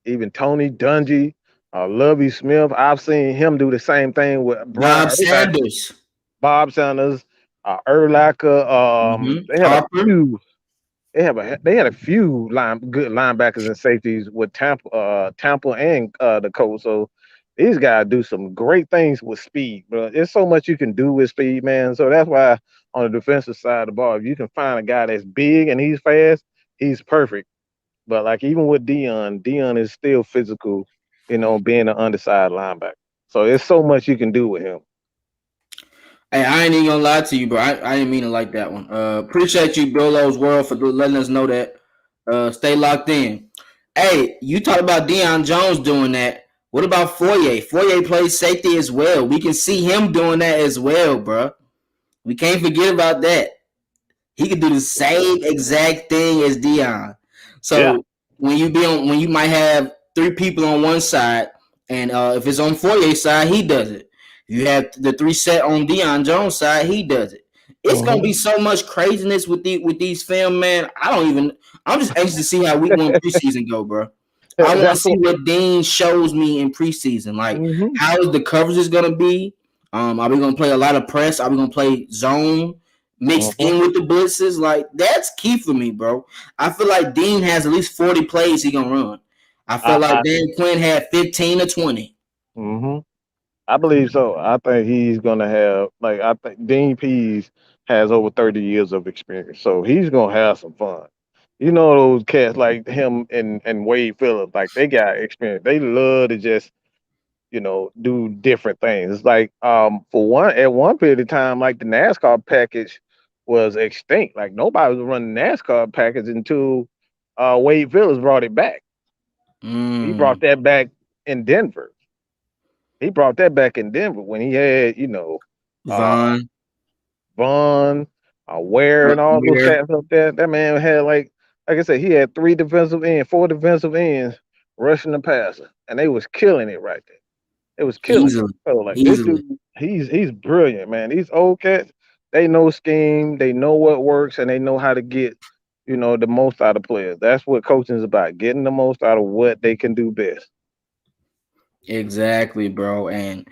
even Tony Dungy, Lovey Smith. I've seen him do the same thing with Bob Brian Urlacher, Sanders. Bob Sanders, Urlacher. They had a Harper. few. They had a few good linebackers and safeties with Tampa and the Colts. So these guys do some great things with speed, bro. There's so much you can do with speed, man. So that's why on the defensive side of the ball, if you can find a guy that's big and he's fast, he's perfect. But like even with Dion is still physical, being an undersized linebacker. So there's so much you can do with him. Hey, I ain't even gonna lie to you, bro. I didn't mean to like that one. Appreciate you, Brolo's World, for letting us know that. Stay locked in. Hey, you talked about Deion Jones doing that. What about Foye? Foye plays safety as well. We can see him doing that as well, bro. We can't forget about that. He could do the same exact thing as Dion. Yeah. So when you might have three people on one side, and if it's on Foyer's side, he does it. If you have the three set on Deion Jones' side, he does it. It's gonna Hmm. be so much craziness with these film, man. I'm just anxious to see how week one preseason go, bro. I want to That's see what. what Dean shows me in preseason. Like, Hmm. how is the coverage is gonna be? Are we gonna play a lot of press? Are we gonna play zone mixed Hmm. in with the blitzes? Like, that's key for me, bro. I feel like Dean has at least 40 plays he gonna run. I feel like I Dan Quinn had 15 or 20. hmm I believe so. I think he's gonna have I think Dean Pease has over 30 years of experience, so he's gonna have some fun. You know those cats like him and Wade Phillips, like they got experience. They love to just do different things. It's like for one at one period of time, like the NASCAR package was extinct. Like nobody was running NASCAR package until Wade Phillips brought it back. He brought Mm, that back in Denver. He brought that back in Denver when he had, uh, Vaughn, Vaughn, Ware, and all those Ware, cats up there. That man had like I said, he had four defensive ends rushing the passer, and they was killing it right there. It was killing it. easily, So like this easily. dude, he's brilliant, man. These old cats, they know scheme, they know what works, and they know how to get, the most out of players. That's what coaching is about, getting the most out of what they can do best. Exactly, bro. And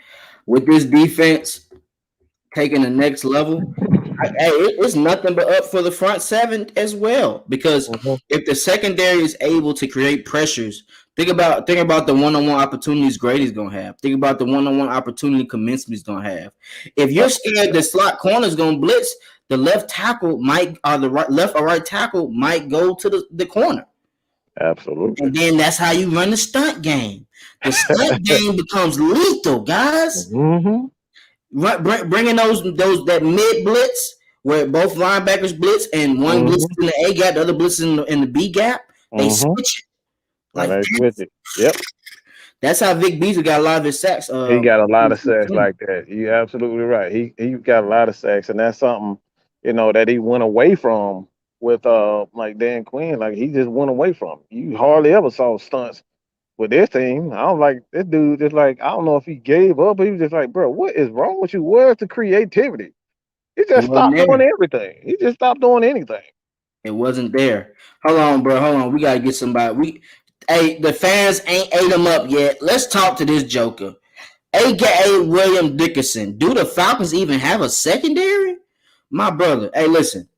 with this defense taking the next level, it's nothing but up for the front seven as well. Because Hmm. if the secondary is able to create pressures, think about the one-on-one opportunities Grady's gonna have. Think about the one-on-one opportunity Kaminsky's gonna have. If you're scared the slot corner's gonna blitz, the left tackle might or the left or right tackle might go to the corner. Absolutely. And then that's how you run the stunt game. The stunt game becomes lethal, guys. Hmm. Bringing those that mid blitz where both linebackers blitz and one blitz Hmm. in the A gap, the other blitz in the B gap. They Hmm. switch it And like I that. switch it. Yep. That's how Vic Beasley got a lot of his sacks. He got a lot of sacks like that. You're absolutely right. He got a lot of sacks, and that's something that he went away from with like Dan Quinn. Like he just went away from. You hardly ever saw stunts with this team. I don't like this dude. Just like I don't know if he gave up, but he was just like, bro, what is wrong with you? Where's the creativity? He It just wasn't stopped there. doing everything. He just stopped doing anything. It wasn't there. Hold on, bro. Hold on. We gotta get somebody. Hey, the fans ain't ate him up yet. Let's talk to this Joker, aka William Dickerson. Do the Falcons even have a secondary? My brother. Hey, listen.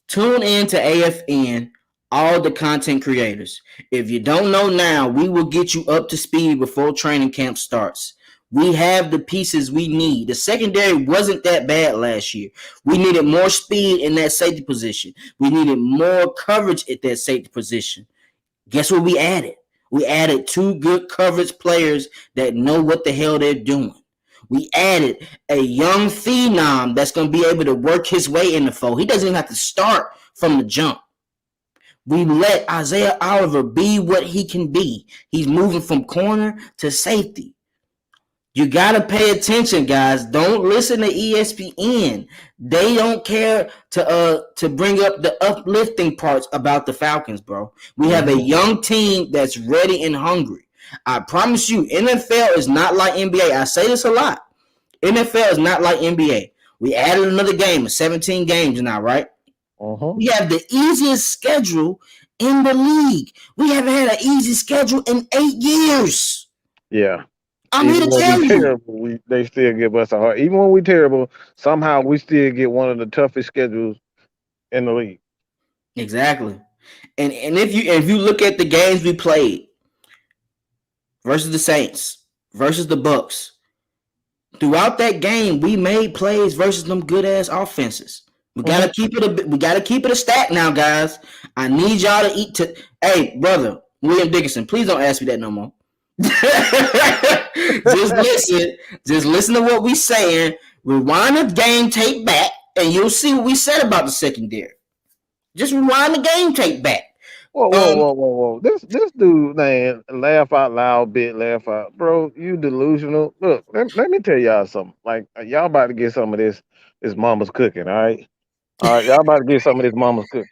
Tune in to AFN, all the content creators. If you don't know now, we will get you up to speed before training camp starts. We have the pieces we need. The secondary wasn't that bad last year. We needed more speed in that safety position. We needed more coverage at that safety position. Guess what we added? We added two good coverage players that know what the hell they're doing. We added a young phenom that's going to be able to work his way in the fold. He doesn't even have to start from the jump. We let Isaiah Oliver be what he can be. He's moving from corner to safety. You got to pay attention, guys. Don't listen to ESPN. They don't care to bring up the uplifting parts about the Falcons, bro. We have a young team that's ready and hungry. I promise you, NFL is not like NBA. I say this a lot. NFL is not like NBA. We added another game, 17 games now, right? We have the easiest schedule in the league. We haven't had an easy schedule in 8 years. Yeah. I'm Even here to when tell we you. terrible, they still give us a hard. Even when we terrible, somehow we still get one of the toughest schedules in the league. Exactly. And if you look at the games we played versus the Saints, versus the Bucks, throughout that game we made plays versus them good ass offenses. We gotta keep it a stack now, guys. I need y'all to eat to. Hey, brother, William Dickinson, please don't ask me that no more. Just listen to what we saying. Rewind the game tape back, and you'll see what we said about the secondary. Just rewind the game tape back. Whoa. This dude, man, laugh out loud, laugh out. Bro, you delusional. Look, let me tell y'all something. Like, y'all about to get some of this mama's cooking, all right? All right, y'all about to get some of this mama's cooking.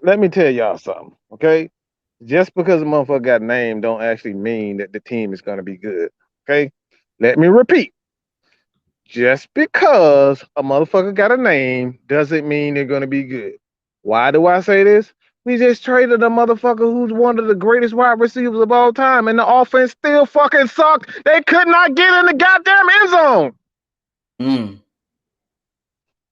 Let me tell y'all something, okay? Just because a motherfucker got named don't actually mean that the team is going to be good, okay? Let me repeat. Just because a motherfucker got a name doesn't mean they're going to be good. Why do I say this? We just traded a motherfucker who's one of the greatest wide receivers of all time, and the offense still fucking sucked. They could not get in the goddamn end zone.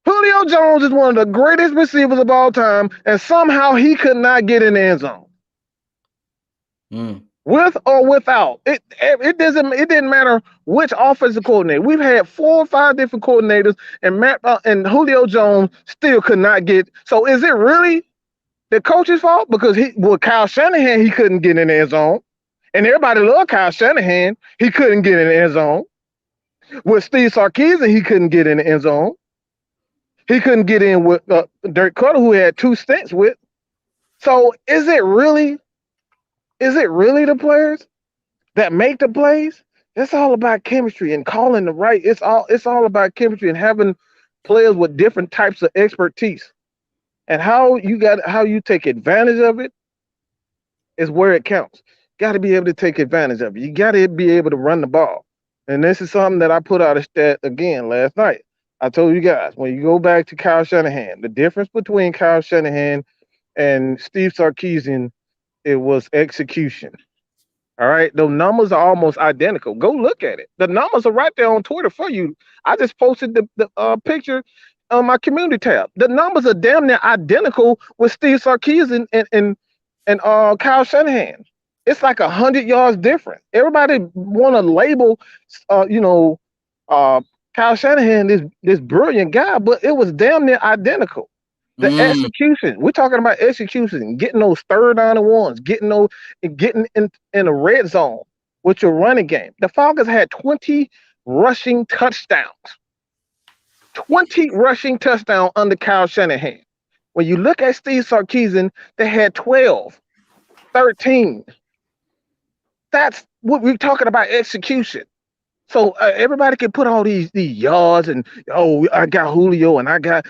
Julio Jones is one of the greatest receivers of all time, and somehow he could not get in the end zone. With or without, it didn't matter which offensive coordinator. We've had 4 or 5 different coordinators, and Julio Jones still could not get. So is it really the coach's fault? Because with Kyle Shanahan, he couldn't get in the end zone, and everybody loved Kyle Shanahan. He couldn't get in the end zone. With Steve Sarkisian, he couldn't get in the end zone. He couldn't get in with Dirk Cutter, who had 2 stints with. So is it really the players that make the plays? It's all about chemistry and calling the right. It's all about chemistry and having players with different types of expertise. And how you take advantage of it is where it counts. Got to be able to take advantage of it. You got to be able to run the ball. And this is something that I put out a stat again last night. I told you guys, when you go back to Kyle Shanahan, the difference between Kyle Shanahan and Steve Sarkisian, it was execution. All right. The numbers are almost identical. Go look at it. The numbers are right there on Twitter for you. I just posted the picture on my community tab. The numbers are damn near identical with Steve Sarkisian and Kyle Shanahan. It's like 100 yards different. Everybody want to label, Kyle Shanahan this brilliant guy, but it was damn near identical. The execution. We're talking about execution, getting those third down and ones, getting in a red zone with your running game. The Falcons had 20 rushing touchdowns. 20 rushing touchdowns under Kyle Shanahan. When you look at Steve Sarkisian, they had 12, 13. That's what we're talking about, execution. So everybody can put all these yards and I got Julio and I got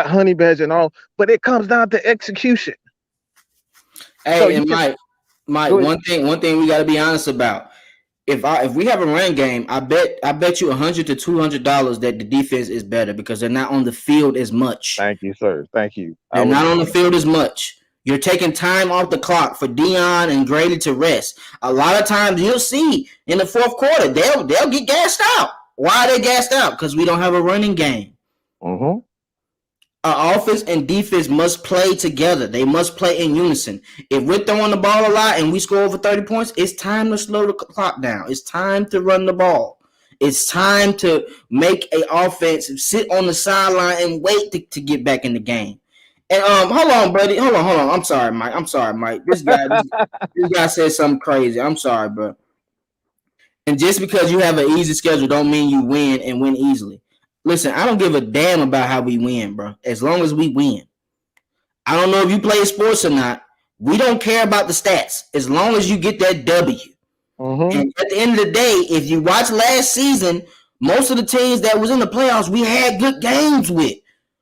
Honey Badger and all, but it comes down to execution. Hey, so and Mike, one thing we got to be honest about. If we have a run game, I bet you $100 to $200 that the defense is better because they're not on the field as much. Thank you, sir. Thank you. They're not on the field as much. You're taking time off the clock for Dion and Grady to rest. A lot of times you'll see in the fourth quarter, they'll get gassed out. Why are they gassed out? Because we don't have a running game. Our offense and defense must play together. They must play in unison. If we're throwing the ball a lot and we score over 30 points, it's time to slow the clock down. It's time to run the ball. It's time to make an offense sit on the sideline and wait to get back in the game. And hold on, buddy. Hold on. I'm sorry, Mike. This guy said something crazy. I'm sorry, bro. And just because you have an easy schedule don't mean you win and win easily. Listen, I don't give a damn about how we win, bro. As long as we win. I don't know if you play sports or not. We don't care about the stats as long as you get that W. Mm-hmm. And at the end of the day, if you watch last season, most of the teams that was in the playoffs, we had good games with.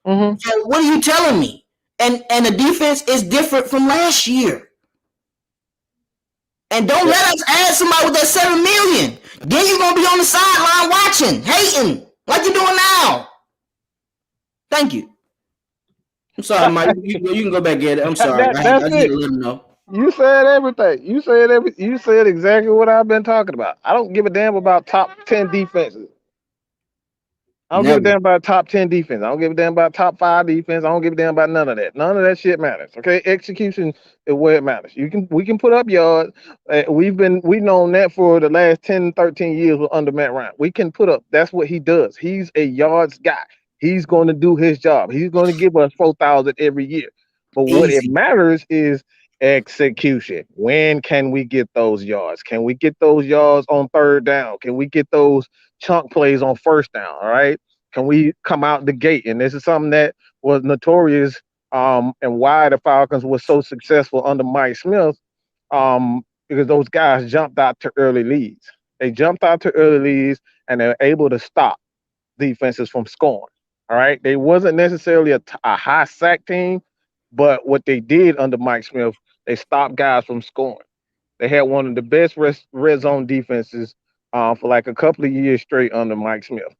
Mm-hmm. So what are you telling me? And the defense is different from last year. And don't let us add somebody with that $7 million. Then you're gonna be on the sideline watching, hating, like you're doing now. Thank you. I'm sorry, Mike. You can go back at it. I'm sorry. I That's just had it. to let him know. You said everything. You said exactly what I've been talking about. I don't give a damn about top 10 defenses. I don't give a Never. damn about top 10 defense. I don't give a damn about top 5 defense. I don't give a damn about none of that. None of that shit matters. Okay, execution is where it matters. We can put up yards. We've known that for the last 10, 13 years under Matt Ryan. We can put up. That's what he does. He's a yards guy. He's going to do his job. He's going to give us 4,000 every year. But what it Easy. matters is execution. When can we get those yards? Can we get those yards on third down? Can we get those chunk plays on first down? All right. Can we come out the gate? And this is something that was notorious, and why the Falcons were so successful under Mike Smith, because those guys jumped out to early leads. They jumped out to early leads and they're able to stop defenses from scoring. All right. They wasn't necessarily a high sack team, but what they did under Mike Smith, they stopped guys from scoring. They had one of the best red zone defenses for like a couple of years straight under Mike Smith.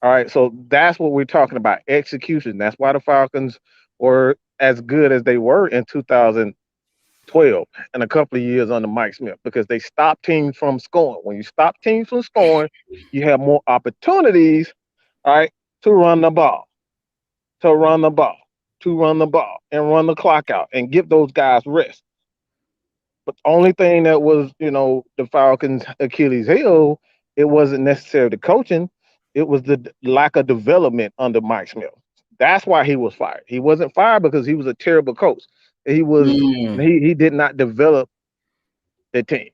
All right, so that's what we're talking about, execution. That's why the Falcons were as good as they were in 2012 and a couple of years under Mike Smith, because they stopped teams from scoring. When you stop teams from scoring, you have more opportunities, all right, to run the ball, to run the ball, to run the ball, and run the clock out and give those guys rest. But the only thing that was, the Falcons' Achilles heel, it wasn't necessarily the coaching, it was the lack of development under Mike Smith. That's why he was fired. He wasn't fired because he was a terrible coach. He was Mm. he did not develop the team.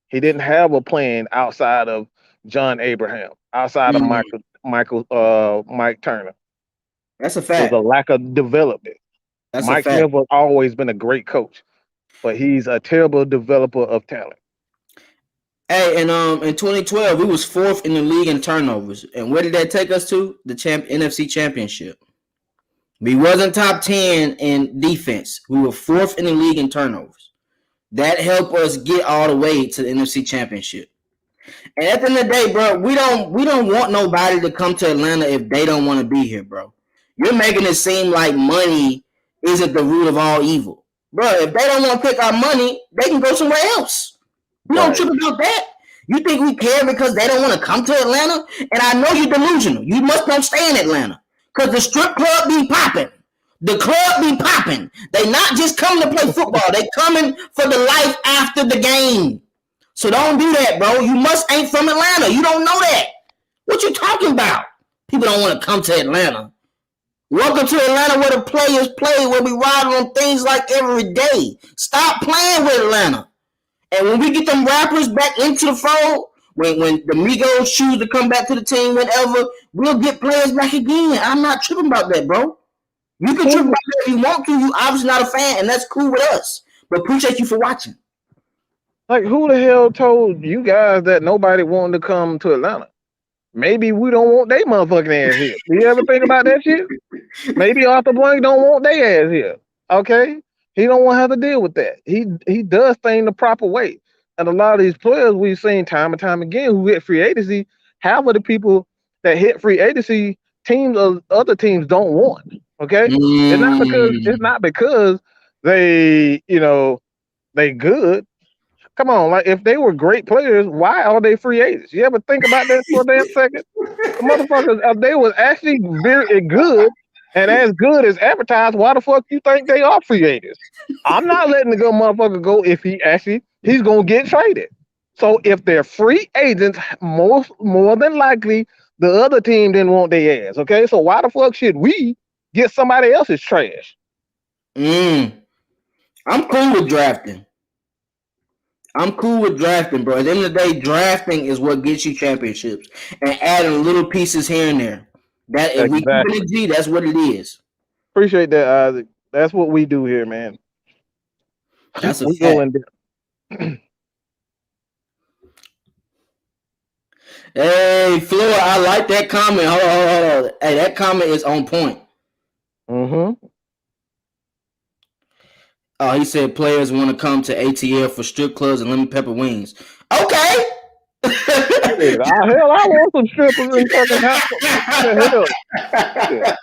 He didn't have a plan outside of John Abraham, outside of Mm. Mike Turner. That's a It was a fact. lack of development. That's a Mike fact. Smith has always been a great coach, but he's a terrible developer of talent. Hey, and in 2012, we was fourth in the league in turnovers. And where did that take us to? The NFC Championship. We wasn't top 10 in defense. We were fourth in the league in turnovers. That helped us get all the way to the NFC Championship. And at the end of the day, bro, we don't want nobody to come to Atlanta if they don't want to be here, bro. You're making it seem like money isn't the root of all evil. Bro, if they don't want to pick our money, they can go somewhere else. We don't Right. trip about that. You think we care because they don't want to come to Atlanta? And I know you're delusional. You must don't stay in Atlanta. Because the strip club be popping. The club be popping. They not just coming to play football. They coming for the life after the game. So don't do that, bro. You must ain't from Atlanta. You don't know that. What you talking about? People don't want to come to Atlanta. Welcome to Atlanta where the players play, where we ride on things like every day. Stop playing with Atlanta. And when we get them rappers back into the fold, when the Migos choose to come back to the team, whenever, we'll get players back again. I'm not tripping about that, bro. You can trip about that if you want to. You obviously not a fan, and that's cool with us. But appreciate you for watching. Like, who the hell told you guys that nobody wanted to come to Atlanta? Maybe we don't want they motherfucking ass here. Do you ever think about that shit? Maybe Arthur Blank don't want their ass here. Okay, he don't want to have to deal with that. He does things the proper way, and a lot of these players we've seen time and time again who hit free agency, half of the people that hit free agency, teams of other teams don't want. Okay, it's Mm. not because they they good. Come on, like if they were great players, why are they free agents? You ever think about that for a damn second? The motherfuckers, if they was actually very good and as good as advertised, why the fuck you think they are free agents? I'm not letting the good motherfucker go if he's gonna get traded. So if they're free agents, more than likely the other team didn't want their ass. Okay, so why the fuck should we get somebody else's trash? I'm cool with drafting. I'm cool with drafting, bro. At the end of the day, drafting is what gets you championships, and adding little pieces here and there. That if we keep Exactly. it a G, that's what it is. Appreciate that, Isaac. That's what we do here, man. That's a We go fact. in there. Hey, Floyd, I like that comment. Hold on. Hey, that comment is on point. Mm-hmm. Oh, he said players want to come to ATL for strip clubs and lemon pepper wings. Okay. Shit, hell, I want some strippers and fucking hot. The hell? Shit.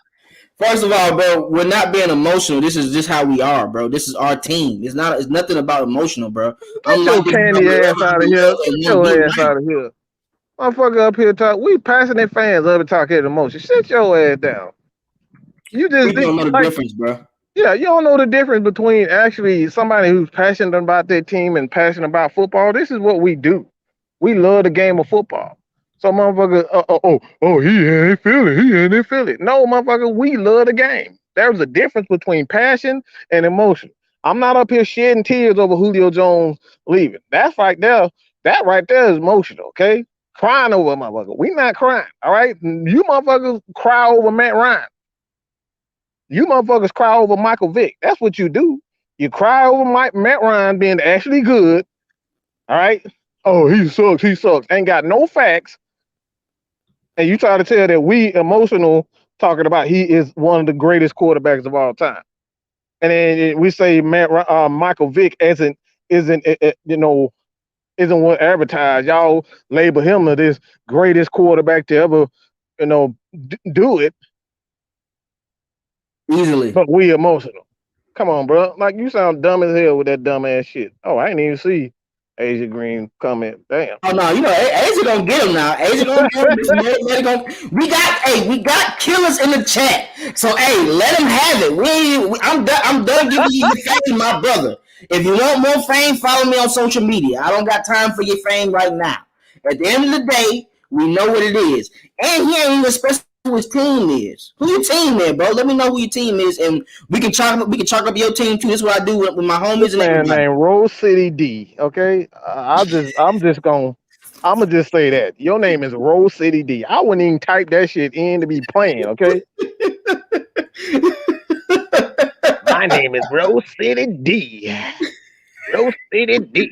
First of all, bro, we're not being emotional. This is just how we are, bro. This is our team. It's not. It's nothing about emotional, bro. Get I'm like your this because candy we ass love out of and here. Get want to your be ass right. out of here. Motherfucker up here talk. We passionate fans love to talk at emotion. Sit your ass down. You just We don't know the like, difference, bro. yeah, you don't know the difference between actually somebody who's passionate about their team and passionate about football. This is what we do. We love the game of football. So motherfucker, he ain't feel it. He ain't feel it. No, motherfucker, we love the game. There's a difference between passion and emotion. I'm not up here shedding tears over Julio Jones leaving. That's right there. That right there is emotional, okay? Crying over a motherfucker. We not crying, all right? You motherfuckers cry over Matt Ryan. You motherfuckers cry over Michael Vick. That's what you do. You cry over Matt Ryan being actually good, all right? Oh, he sucks. He sucks. Ain't got no facts. And you try to tell that we emotional talking about he is one of the greatest quarterbacks of all time. And then we say Michael Vick isn't isn't what advertised. Y'all label him as this greatest quarterback to ever do it, Easily. but we emotional. Come on, bro. Like you sound dumb as hell with that dumb ass shit. Oh, I didn't even see Asia Green comment. Damn. Oh no, Asia gonna get him now. Asia gonna get him. We got killers in the chat. So hey, let him have it. I'm done giving you your fame, my brother. If you want more fame, follow me on social media. I don't got time for your fame right now. At the end of the day, we know what it is. And he ain't even special who his team is. Who your team is, bro? Let me know who your team is, and we can chalk up your team too. This is what I do with my This homies and man everybody. named Rose City D. Okay, I'm gonna just say that your name is Rose City D. I wouldn't even type that shit in to be playing. Okay, my name is Rose City D. Rose City D.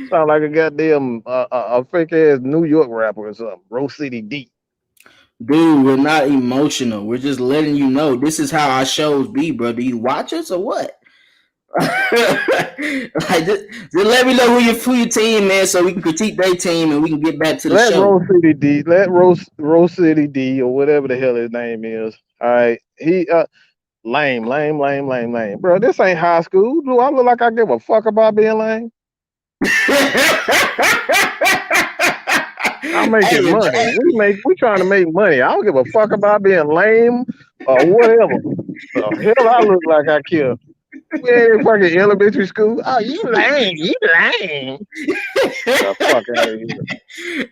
Sound like a goddamn a fake ass New York rapper or something. Rose City D. Dude, we're not emotional. We're just letting you know this is how our shows be, bro. Do you watch us or what? Just let me know who your team is so we can critique their team and we can get back to the Let show. Rose City D. Let Rose City D or whatever the hell his name is. All right, he lame. Bro, this ain't high school. Do I look like I give a fuck about being lame? I'm making Hey, money. We trying to make money. I don't give a fuck about being lame or whatever. The hell I look like I care. We ain't in fucking elementary school. Oh, you lame. You lame. The fuck out of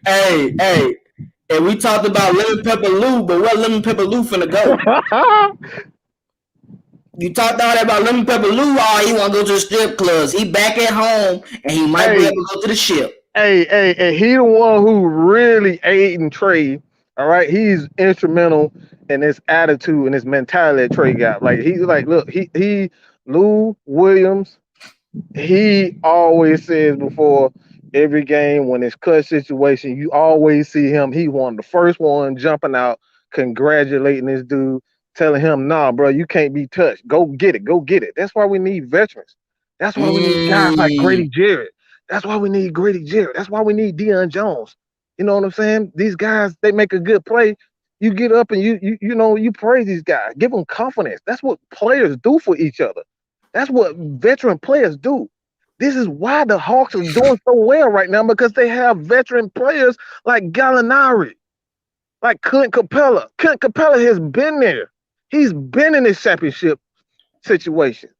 hey, and we talked about lemon pepper Lou, but where lemon pepper Lou finna go? here. You talked all that about lemon pepper Lou. Oh, he want to go to the strip clubs. He back at home and he might be able hey, to go to the ship. hey, he the one who really aid and Trey. All right, he's instrumental in his attitude and his mentality that Trey got. Like he's like, look, he Lou Williams. He always says before every game when it's cut situation, you always see him. He one the first one jumping out, congratulating this dude, telling him, "Nah, bro, you can't be touched. Go get it. Go get it." That's why we need veterans. That's why we need guys like Mm. Grady Jarrett. That's why we need Grady Jarrett. That's why we need Deion Jones. You know what I'm saying? These guys, they make a good play. You get up and you praise these guys. Give them confidence. That's what players do for each other. That's what veteran players do. This is why the Hawks are doing so well right now because they have veteran players like Gallinari, like Clint Capella. Clint Capella has been there. He's been in this championship situation.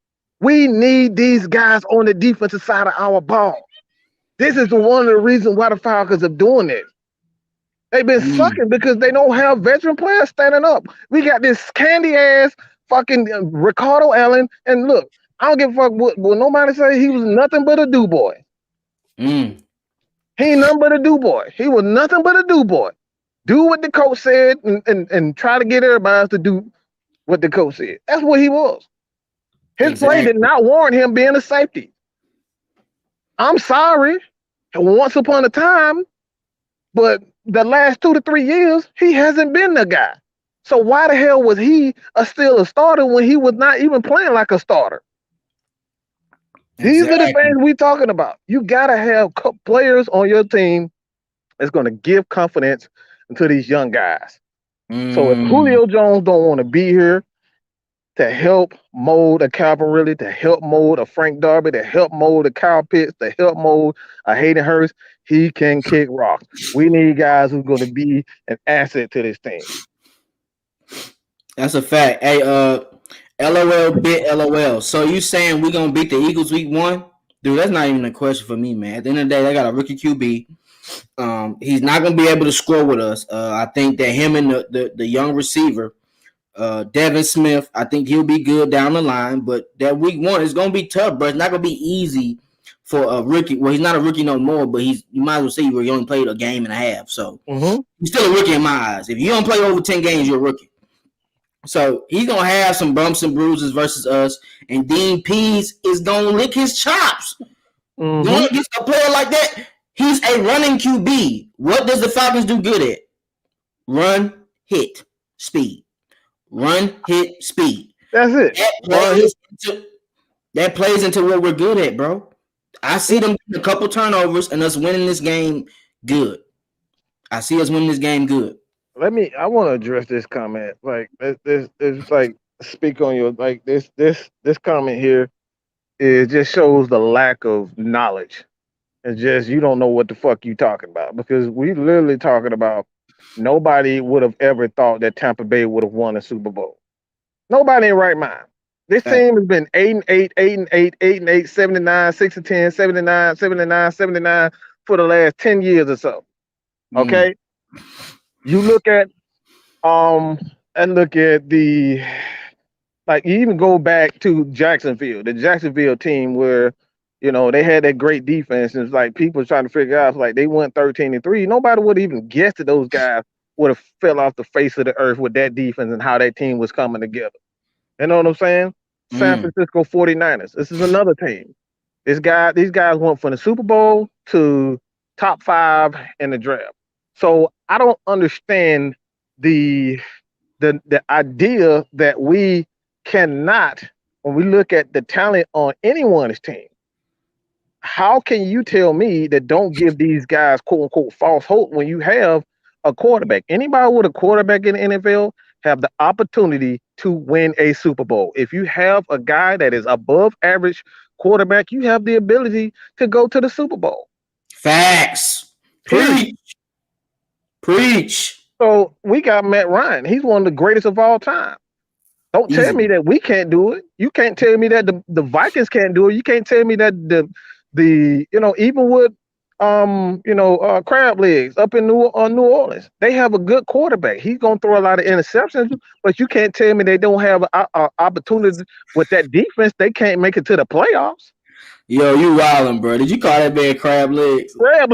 We need these guys on the defensive side of our ball. This is one of the reasons why the Falcons are doing this. They've been Mm. sucking because they don't have veteran players standing up. We got this candy ass fucking Ricardo Allen. And look, I don't give a fuck what nobody say. He was nothing but a do boy. Mm. He ain't nothing but a do boy. He was nothing but a do boy. Do what the coach said and try to get everybody else to do what the coach said. That's what he was. His play did Exactly. not warrant him being a safety. I'm sorry. Once upon a time, but the last 2 to 3 years, he hasn't been the guy. So why the hell was he still a starter when he was not even playing like a starter? These are the Exactly. things we talking about. You gotta have players on your team that's gonna give confidence to these young guys. So if Mm. Julio Jones don't want to be here to help mold a Calvin Ridley, to help mold a Frank Darby, to help mold a Kyle Pitts, to help mold a Hayden Hurst, he can kick rocks. We need guys who's going to be an asset to this team. That's a fact. Hey, LOL bit LOL. So you saying we gonna beat the Eagles week 1? Dude, that's not even a question for me, man. At the end of the day, they got a rookie QB. He's not gonna be able to score with us. I think that him and the young receiver, Devin Smith, I think he'll be good down the line. But that week 1 is gonna be tough, bro. It's not gonna be easy for a rookie. Well, he's not a rookie no more, but you might as well say he only played a game and a half. So he's still a rookie in my eyes. If you don't play over 10 games, you're a rookie. So he's gonna have some bumps and bruises versus us, and Dean Pease is gonna lick his chops. Going against a player like that, he's a running QB. What does the Falcons do good at? Run, hit, speed. Run, hit, speed. That's it. That plays into what we're good at, bro. I see them a couple turnovers and us winning this game good. I see us winning this game good. I want to address this comment. Like this like speak on your like this comment here. It just shows the lack of knowledge. It's just you don't know what the fuck you talking about because we literally talking about nobody would have ever thought that Tampa Bay would have won a Super Bowl. Nobody in right mind. This team has been 8-8, 8-8, 8-8, 79, 6-10, 79, 79, 79 for the last 10 years or so. Okay? You look at and look at the like you even go back to Jacksonville, the Jacksonville team where they had that great defense and it's like people trying to figure out like they went 13-3. Nobody would even guess that those guys would have fell off the face of the earth with that defense and how that team was coming together. You know what I'm saying? San Francisco 49ers. This is another team. These guys went from the Super Bowl to top 5 in the draft. So I don't understand the idea that we cannot, when we look at the talent on anyone's team, how can you tell me that don't give these guys quote unquote false hope when you have a quarterback? Anybody with a quarterback in the NFL have the opportunity to win a Super Bowl. If you have a guy that is above average quarterback, you have the ability to go to the Super Bowl. Facts. Preach. So we got Matt Ryan. He's one of the greatest of all time. Don't tell me that we can't do it. You can't tell me that the Vikings can't do it. You can't tell me that the even with crab legs up in New Orleans, they have a good quarterback. He's gonna throw a lot of interceptions, but you can't tell me they don't have an opportunity with that defense. They can't make it to the playoffs. Yo, you wildin', bro. Did you call that man crab legs? Crab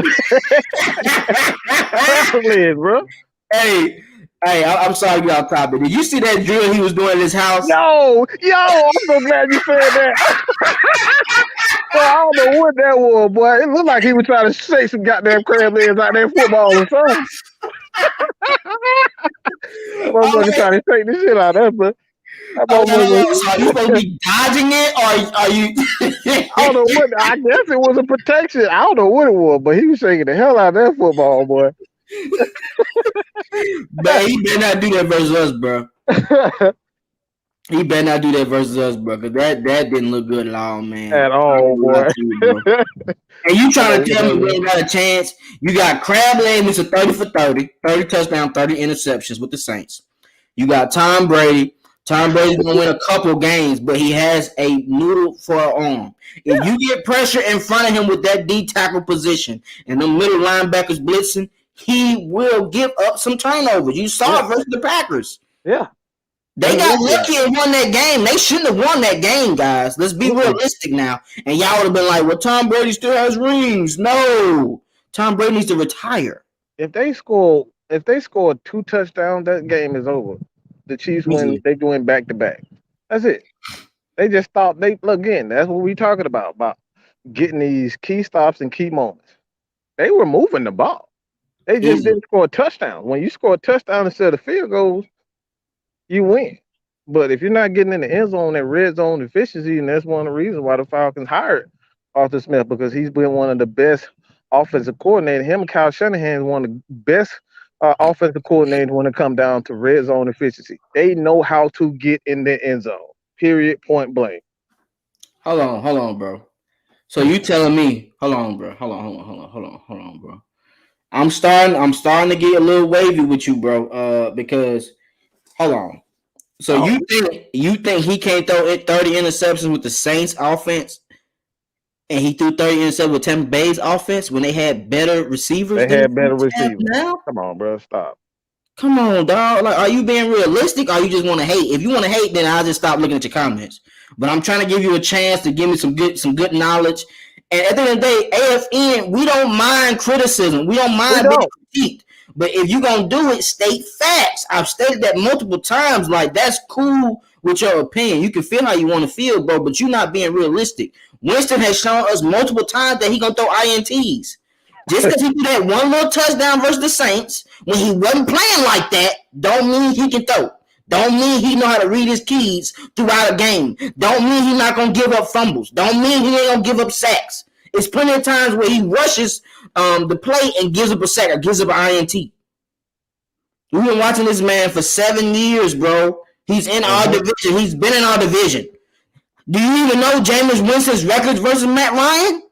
legs, bro. Hey, I'm sorry to get off topic. Did you see that drill he was doing in his house? Yo, I'm so glad you said that. Boy, I don't know what that was, boy. It looked like he was trying to shake some goddamn crab legs out there football or something. Motherfucker trying to shake the shit out of that, but so are you supposed to be dodging it, or are you? I don't know what. I guess it was a protection. I don't know what it was, but he was shaking the hell out of that football, boy. Man, he better not do that versus us, bro. He better not do that versus us, bro, because that didn't look good at all, man. At all, boy. And you trying to tell me we ain't got a chance? You got Crab Leg, Mr. 30 for 30 touchdowns, 30 interceptions with the Saints. You got Tom Brady. Tom Brady's going to win a couple games, but he has a noodle for an arm. If you get pressure in front of him with that D tackle position and the middle linebackers blitzing, he will give up some turnovers. You saw it versus the Packers. Yeah. They That's got what it lucky and won that game. They shouldn't have won that game, guys. Let's be is. realistic now. And y'all would have been like, well, Tom Brady still has rings. No. Tom Brady needs to retire. If they score 2 touchdowns, that game is over. The Chiefs win. Easily. They doing back to back. That's it. They just thought they look again. That's what we talking about getting these key stops and key moments. They were moving the ball. They just Easily. didn't score a touchdown. When you score a touchdown instead of field goals, you win. But if you're not getting in the end zone, that red zone efficiency, and that's one of the reasons why the Falcons hired Arthur Smith, because he's been one of the best offensive coordinators. Him and Kyle Shanahan is one of the best offensive coordinators when it comes down to red zone efficiency. They know how to get in the end zone. Period. Point blank. Hold on, bro. So you telling me, hold on, bro. Hold on, bro. I'm starting to get a little wavy with you, bro. Because hold on. So Oh, you think he can't throw it 30 interceptions with the Saints offense, and he threw 30 interceptions with Tampa Bay's offense when they had better receivers they than the had better Saints have receivers. now? Come on, bro. Stop. Come on, dog. Like, are you being realistic, or you just want to hate? If you want to hate, then I'll just stop looking at your comments. But I'm trying to give you a chance to give me some good knowledge. And at the end of the day, AFN, we don't mind criticism. We don't We mind being don't. critiqued. But if you're gonna do it, state facts. I've stated that multiple times. Like, that's cool with your opinion. You can feel how you want to feel, bro, but you're not being realistic. Winston has shown us multiple times that he gonna throw INTs. Just because he did that one little touchdown versus the Saints when he wasn't playing like that, don't mean he can throw. Don't mean he know how to read his keys throughout a game. Don't mean he's not gonna give up fumbles. Don't mean he ain't gonna give up sacks. It's plenty of times where he rushes the play and gives up a sack or gives up an INT. We've been watching this man for 7 years, bro. He's in our Mhm. division. He's been in our division. Do you even know Jameis Winston's records versus Matt Ryan?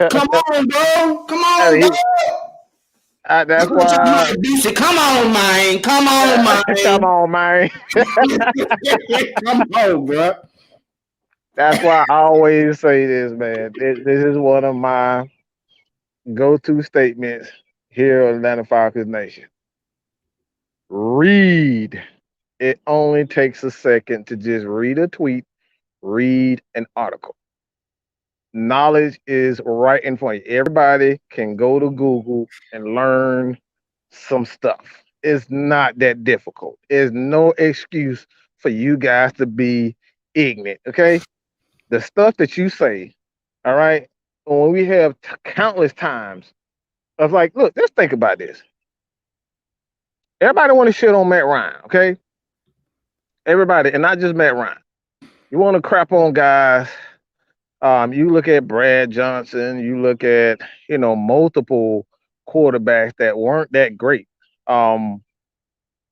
Come on, bro. Come on, Hey, dog. that's why. Come on, man. Come on, Come man. on, man. Come on, bro. That's why I always say this, man. This is one of my go-to statements here on Atlanta Falcons Nation. Read. It only takes a second to just read a tweet, read an article. Knowledge is right in front of you. Everybody can go to Google and learn some stuff. It's not that difficult. There's no excuse for you guys to be ignorant, okay? The stuff that you say, all right, when we have countless times of like, look, let's think about this. Everybody want to shit on Matt Ryan, okay? Everybody, and not just Matt Ryan. You want to crap on guys. You look at Brad Johnson. You look at multiple quarterbacks that weren't that great. A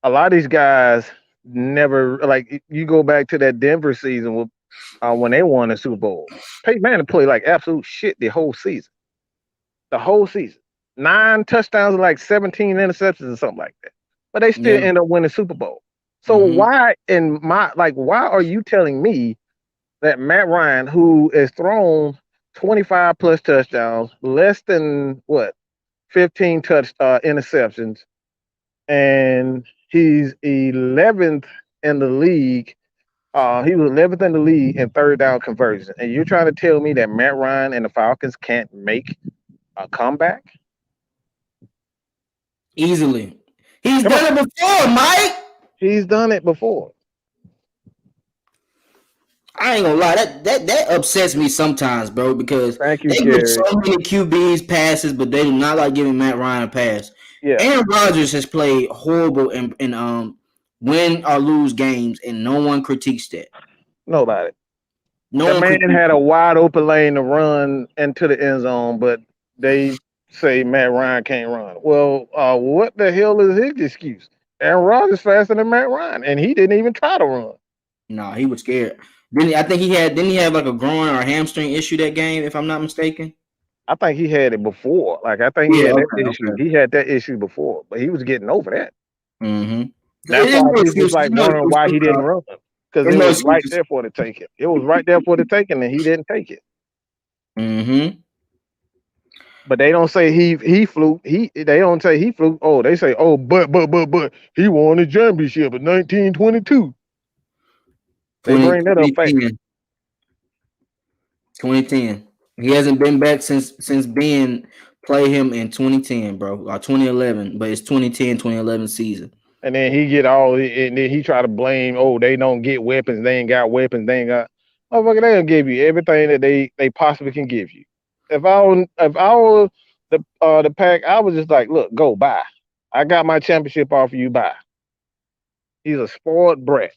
lot of these guys never like. You go back to that Denver season when they won the Super Bowl. Peyton Manning played like absolute shit the whole season. The whole season. 9 touchdowns and like 17 interceptions or something like that. But they still Yeah. end up winning Super Bowl. So Mm-hmm. why are you telling me that Matt Ryan, who has thrown 25 plus touchdowns, less than 15 interceptions, and he's 11th in the league. He was 11th in the league in third down conversion, and you're trying to tell me that Matt Ryan and the Falcons can't make a comeback? Easily. He's Come on, done it before, Mike. he's done it before. I ain't gonna lie, that upsets me sometimes, bro, because Thank you, they give Kerry. so many QBs passes, but they do not like giving Matt Ryan a pass. Yeah, Aaron Rodgers has played horrible in win or lose games, and no one critiques that. nobody. No The one man critiques had a that. wide open lane to run into the end zone, but they say Matt Ryan can't run. Well, what the hell is his excuse? Aaron Rodgers faster than Matt Ryan, and he didn't even try to run. No, he was scared. I think didn't he have like a groin or a hamstring issue that game, if I'm not mistaken? I think he had it before. Like I think he Yeah, had that okay, issue. okay. He had that issue before, but he was getting over that. Mm-hmm. That's There's why no people was excuse. like wondering why he didn't run, because There's it no was right excuses. there for the taking. It was right there for the taking, and he didn't take it. Mm-hmm. But they don't say he fluke. They don't say he fluke. Oh, they say, oh, but he won the championship in 1922. They 20, bring that up back. 2010. 2010. He hasn't been back since Ben played him in 2010, bro, or 2011. But it's 2010-2011 season. And then he get all, and then he try to blame. Oh, they don't get weapons. They ain't got weapons. They ain't got. Motherfucker, they'll give you everything that they possibly can give you. If I was the pack, I was just like, look, go buy. I got my championship off of you. Buy. He's a spoiled brat.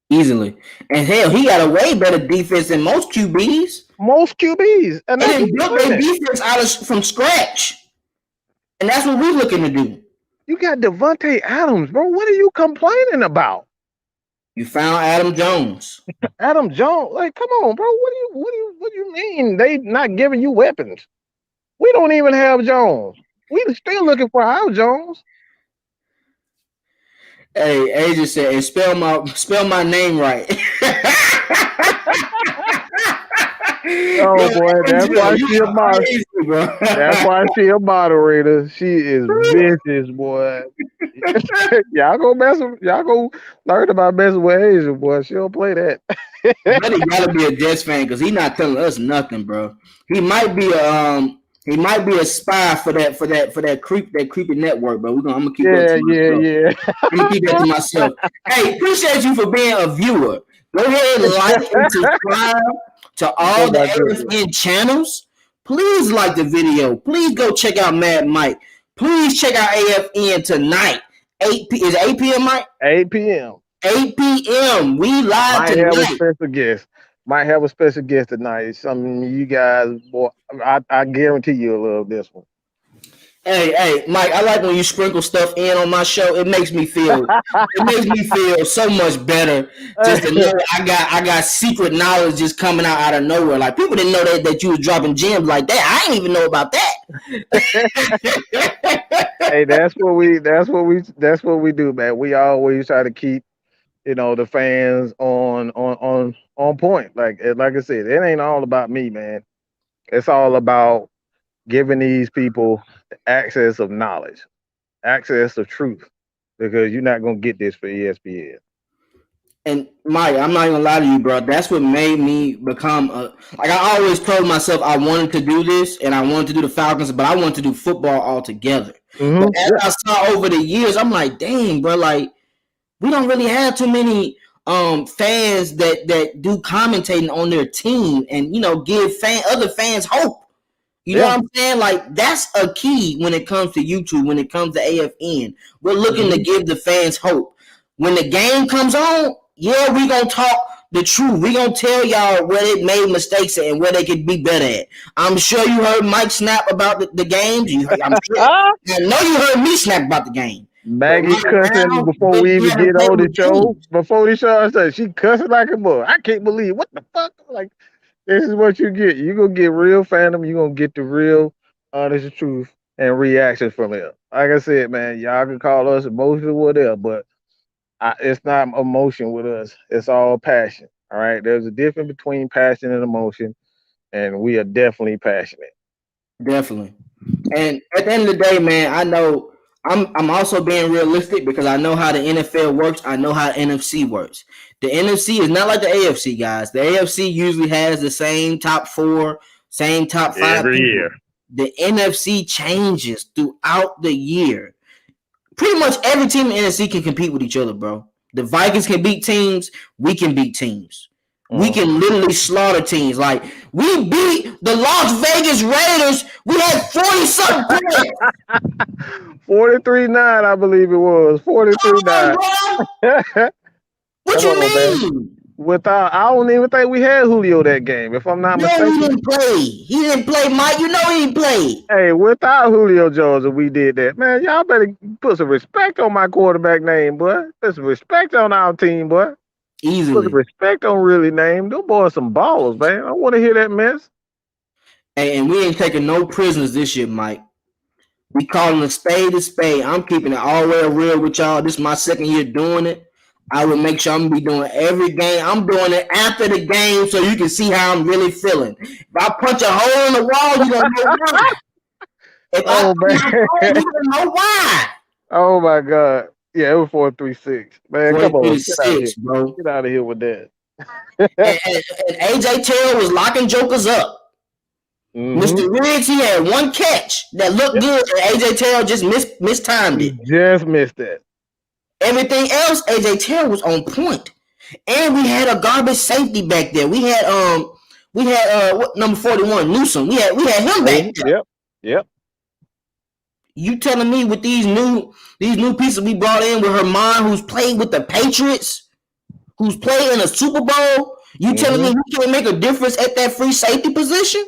Easily. And hell, he got a way better defense than most QBs. Most QBs, and They that's didn't build their defense from scratch. And that's what we're looking to do. You got Devontae Adams, bro. What are you complaining about? You found Adam Jones. Adam Jones, like, come on, bro. What do you mean they not giving you weapons? We don't even have Jones. We still looking for our Jones. Hey, Agent said, and spell my name right. Oh boy, that's why she a moderator. That's why she a moderator. She is vicious, boy. y'all go learn about messing with Asian, boy. She don't play that. But he gotta be a Jets fan because he's not telling us nothing, bro. He might be a spy for that creepy network, but I'm gonna keep that to myself. I'm gonna keep that to myself. Hey, appreciate you for being a viewer. Go ahead and like and subscribe to all the AFN channels. Please like the video. Please go check out Mad Mike. Please check out AFN tonight. 8 p. Is it 8 p.m. Mike? 8 p.m. 8 p.m. We live tonight. Have a special guest. Might have a special guest tonight. Something you guys, boy, I guarantee you will love this one. Hey, Mike, I like when you sprinkle stuff in on my show. It makes me feel so much better just to know I got secret knowledge just coming out of nowhere. Like people didn't know that you was dropping gems like that. I didn't even know about that. Hey, that's what we do, man. We always try to keep, the fans on point. Like I said, it ain't all about me, man. It's all about giving these people access of knowledge, access of truth, because you're not gonna get this for ESPN. And Mike, I'm not even gonna lie to you, bro. That's what made me become like I always told myself I wanted to do this and I wanted to do the Falcons, but I wanted to do football altogether. Mm-hmm. But as I saw over the years, I'm like, dang, bro, like we don't really have too many fans that do commentating on their team and give other fans hope. You know what I'm saying? Like that's a key when it comes to YouTube, when it comes to AFN. We're looking to give the fans hope. When the game comes on, we gonna talk the truth. We gonna tell y'all where they made mistakes at and where they could be better at. I'm sure you heard Mike snap about the games. I know you heard me snap about the game. Maggie cussing before we even get on the show. Before the show, I said she cussing like a boy. I can't believe what the fuck. Like this is what you get. You're gonna get real fandom. You're gonna get the real honest truth and reactions from him. Like I said, man, y'all can call us emotional, whatever, but it's not emotion with us. It's all passion. All right. There's a difference between passion and emotion, and we are definitely passionate. Definitely. And at the end of the day, man, I know I'm also being realistic because I know how the NFL works. I know how the NFC works. The NFC is not like the AFC, guys. The AFC usually has the same top 4, same top 5 every year. The NFC changes throughout the year. Pretty much every team in the NFC can compete with each other, bro. The Vikings can beat teams. We can beat teams. We can literally slaughter teams. Like, we beat the Las Vegas Raiders. We had 40-something points. 43-9, I believe it was. 43-9. What you mean? I don't even think we had Julio that game, if I'm not mistaken. He didn't play. He didn't play, Mike. You know he didn't play. Hey, without Julio Jones, we did that. Man, y'all better put some respect on my quarterback name, boy. Put some respect on our team, boy. Easily. Put some respect on really name. Those boys some ballers, man. I want to hear that mess. Hey, and we ain't taking no prisoners this year, Mike. We calling a spade a spade. I'm keeping it all the way real with y'all. This is my second year doing it. I would make sure I'm gonna be doing every game. I'm doing it after the game so you can see how I'm really feeling. If I punch a hole in the wall, you gonna know why. If I Oh punch my hole, man. you gonna know why. Oh my God. Yeah, it was 436. Man, come 43 to on, get out of here. 6, bro. Get out of here with that. And AJ Terrell was locking jokers up. Mm-hmm. Mr. Riggs, he had one catch that looked Yep. good, and AJ Terrell just mistimed He it. just missed that. Everything else, AJ Terrell was on point. And we had a garbage safety back there. We had what number 41, Newsom. We had him back there. Yep. Yep. You telling me with these new pieces we brought in with Herman, who's played with the Patriots, who's played in a Super Bowl, you telling me he can't make a difference at that free safety position?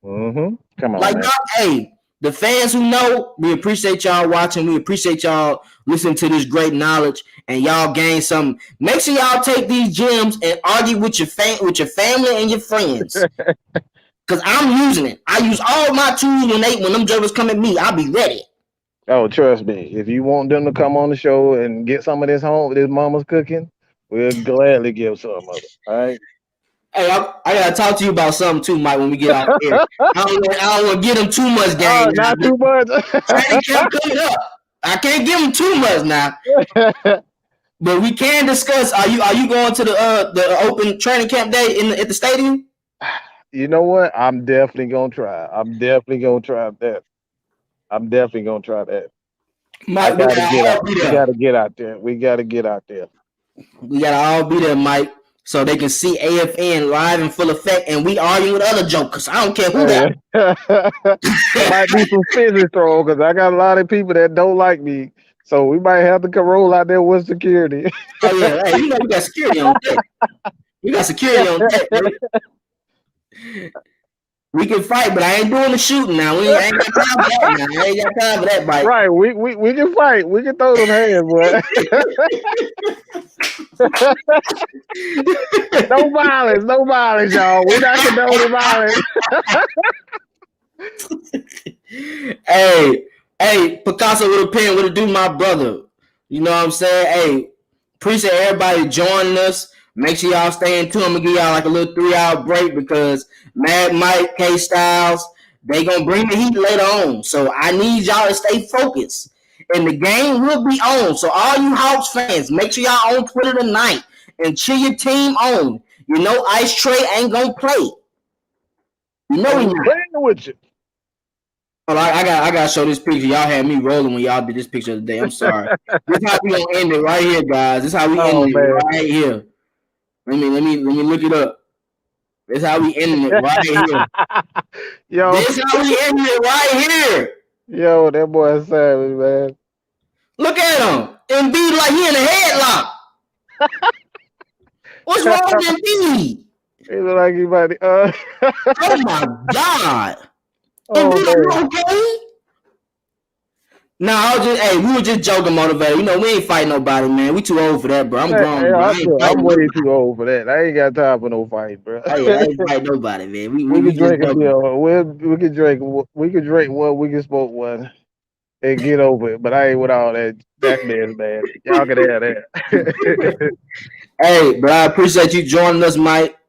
Mm-hmm. Come on, Like, man. hey, the fans who know, we appreciate y'all watching. We appreciate y'all listening to this great knowledge, and y'all gain something. Make sure y'all take these gems and argue with your family and your friends. Cause I'm using it. I use all my tools when them jokers come at me. I'll be ready. Oh, trust me. If you want them to come on the show and get some of this mama's cooking, we'll gladly give some of it. All right. Hey, I gotta talk to you about something too, Mike. When we get off here, I don't want to give them too much game. Not too much. Training camp coming up. I can't give them too much now. But we can discuss. Are you going to the open training camp day at the stadium? You know what? I'm definitely gonna try. I'm definitely gonna try that. Mike, We gotta get out there. We gotta get out there. We gotta all be there, Mike, so they can see AFN live in full effect, and we arguing with other jokers. I don't care who that. There might be some physics thrown because I got a lot of people that don't like me, so we might have to come roll out there with security. Oh yeah, hey, we got security on deck. We got security on deck, baby. We can fight, but I ain't doing the shooting now. We ain't got time for that now. I ain't got time for that, Mike. Right, we can fight. We can throw them hands, boy. No violence, y'all. We're not condoning violence. Hey, Picasso with a pen would have do my brother. You know what I'm saying? Hey, appreciate everybody joining us. Make sure y'all stay in tune. I'm gonna give y'all like a little 3-hour break because Mad Mike, K Styles, they gonna bring the heat later on. So I need y'all to stay focused. And the game will be on. So all you Hawks fans, make sure y'all on Twitter tonight and cheer your team on. You know Ice Trey ain't gonna play. You know he's playing with you. Well, I gotta show this picture. Y'all had me rolling when y'all did this picture of the day. I'm sorry. This is how we gonna end it right here, guys. This is how we end it right here. Let me look it up. This is how we ending it right here. Yo, this is how we ending it right here. Yo, that boy is savage, man. Look at him. Embiid like he in a headlock. What's wrong with Embiid? He look like he about to, Oh my God. Oh, Embiid, are you okay? No, we were just joking, motivated. You know, we ain't fighting nobody, man. We too old for that, bro. I'm grown, bro. I'm way too old for that. I ain't got time for no fight, bro. I ain't fighting nobody, man. We can drink a deal. We can drink one. We can smoke one and get over it. But I ain't with all that mess, man. Y'all can have that. Hey, bro, I appreciate you joining us, Mike.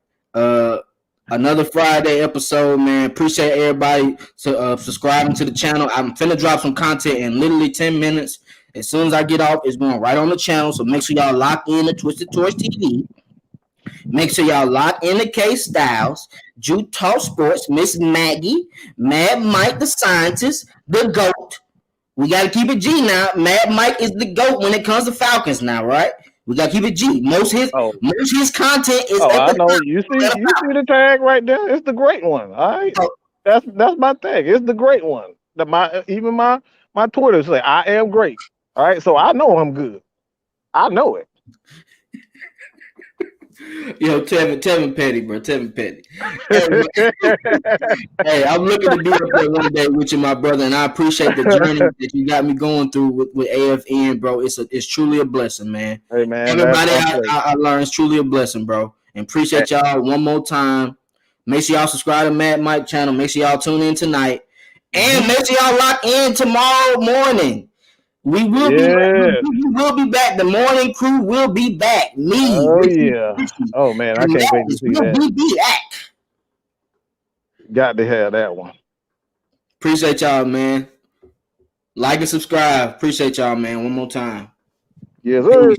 Another Friday episode, man. Appreciate everybody subscribing to the channel. I'm finna drop some content in literally 10 minutes. As soon as I get off, it's going right on the channel. So make sure y'all lock in to Twisted Torch TV. Make sure y'all lock in to K Styles, Jude Talk Sports, Miss Maggie, Mad Mike the Scientist, the GOAT. We got to keep it G now. Mad Mike is the GOAT when it comes to Falcons now, right? We got to keep it G. Most his content is. I know. You see the tag right there? It's the great one. All right. That's my tag. It's the great one. My Twitter say I am great. All right. So I know I'm good. I know it. Yo, Tevin Petty, bro. Tevin Petty. Hey, I'm looking to be up there one day with you, my brother, and I appreciate the journey that you got me going through with AFN, bro. It's truly a blessing, man. Hey, man. Everybody I learned is truly a blessing, bro. And appreciate y'all one more time. Make sure y'all subscribe to Mad Mike channel. Make sure y'all tune in tonight. And make sure y'all lock in tomorrow morning. We will be back. We will be back. The morning crew will be back. Me, Oh Richie, yeah. Richie, Oh man, I and can't wait to Mathis see will that. be back. Got to have that one. Appreciate y'all, man. Like and subscribe. Appreciate y'all, man. One more time. Yes, sir. Peace.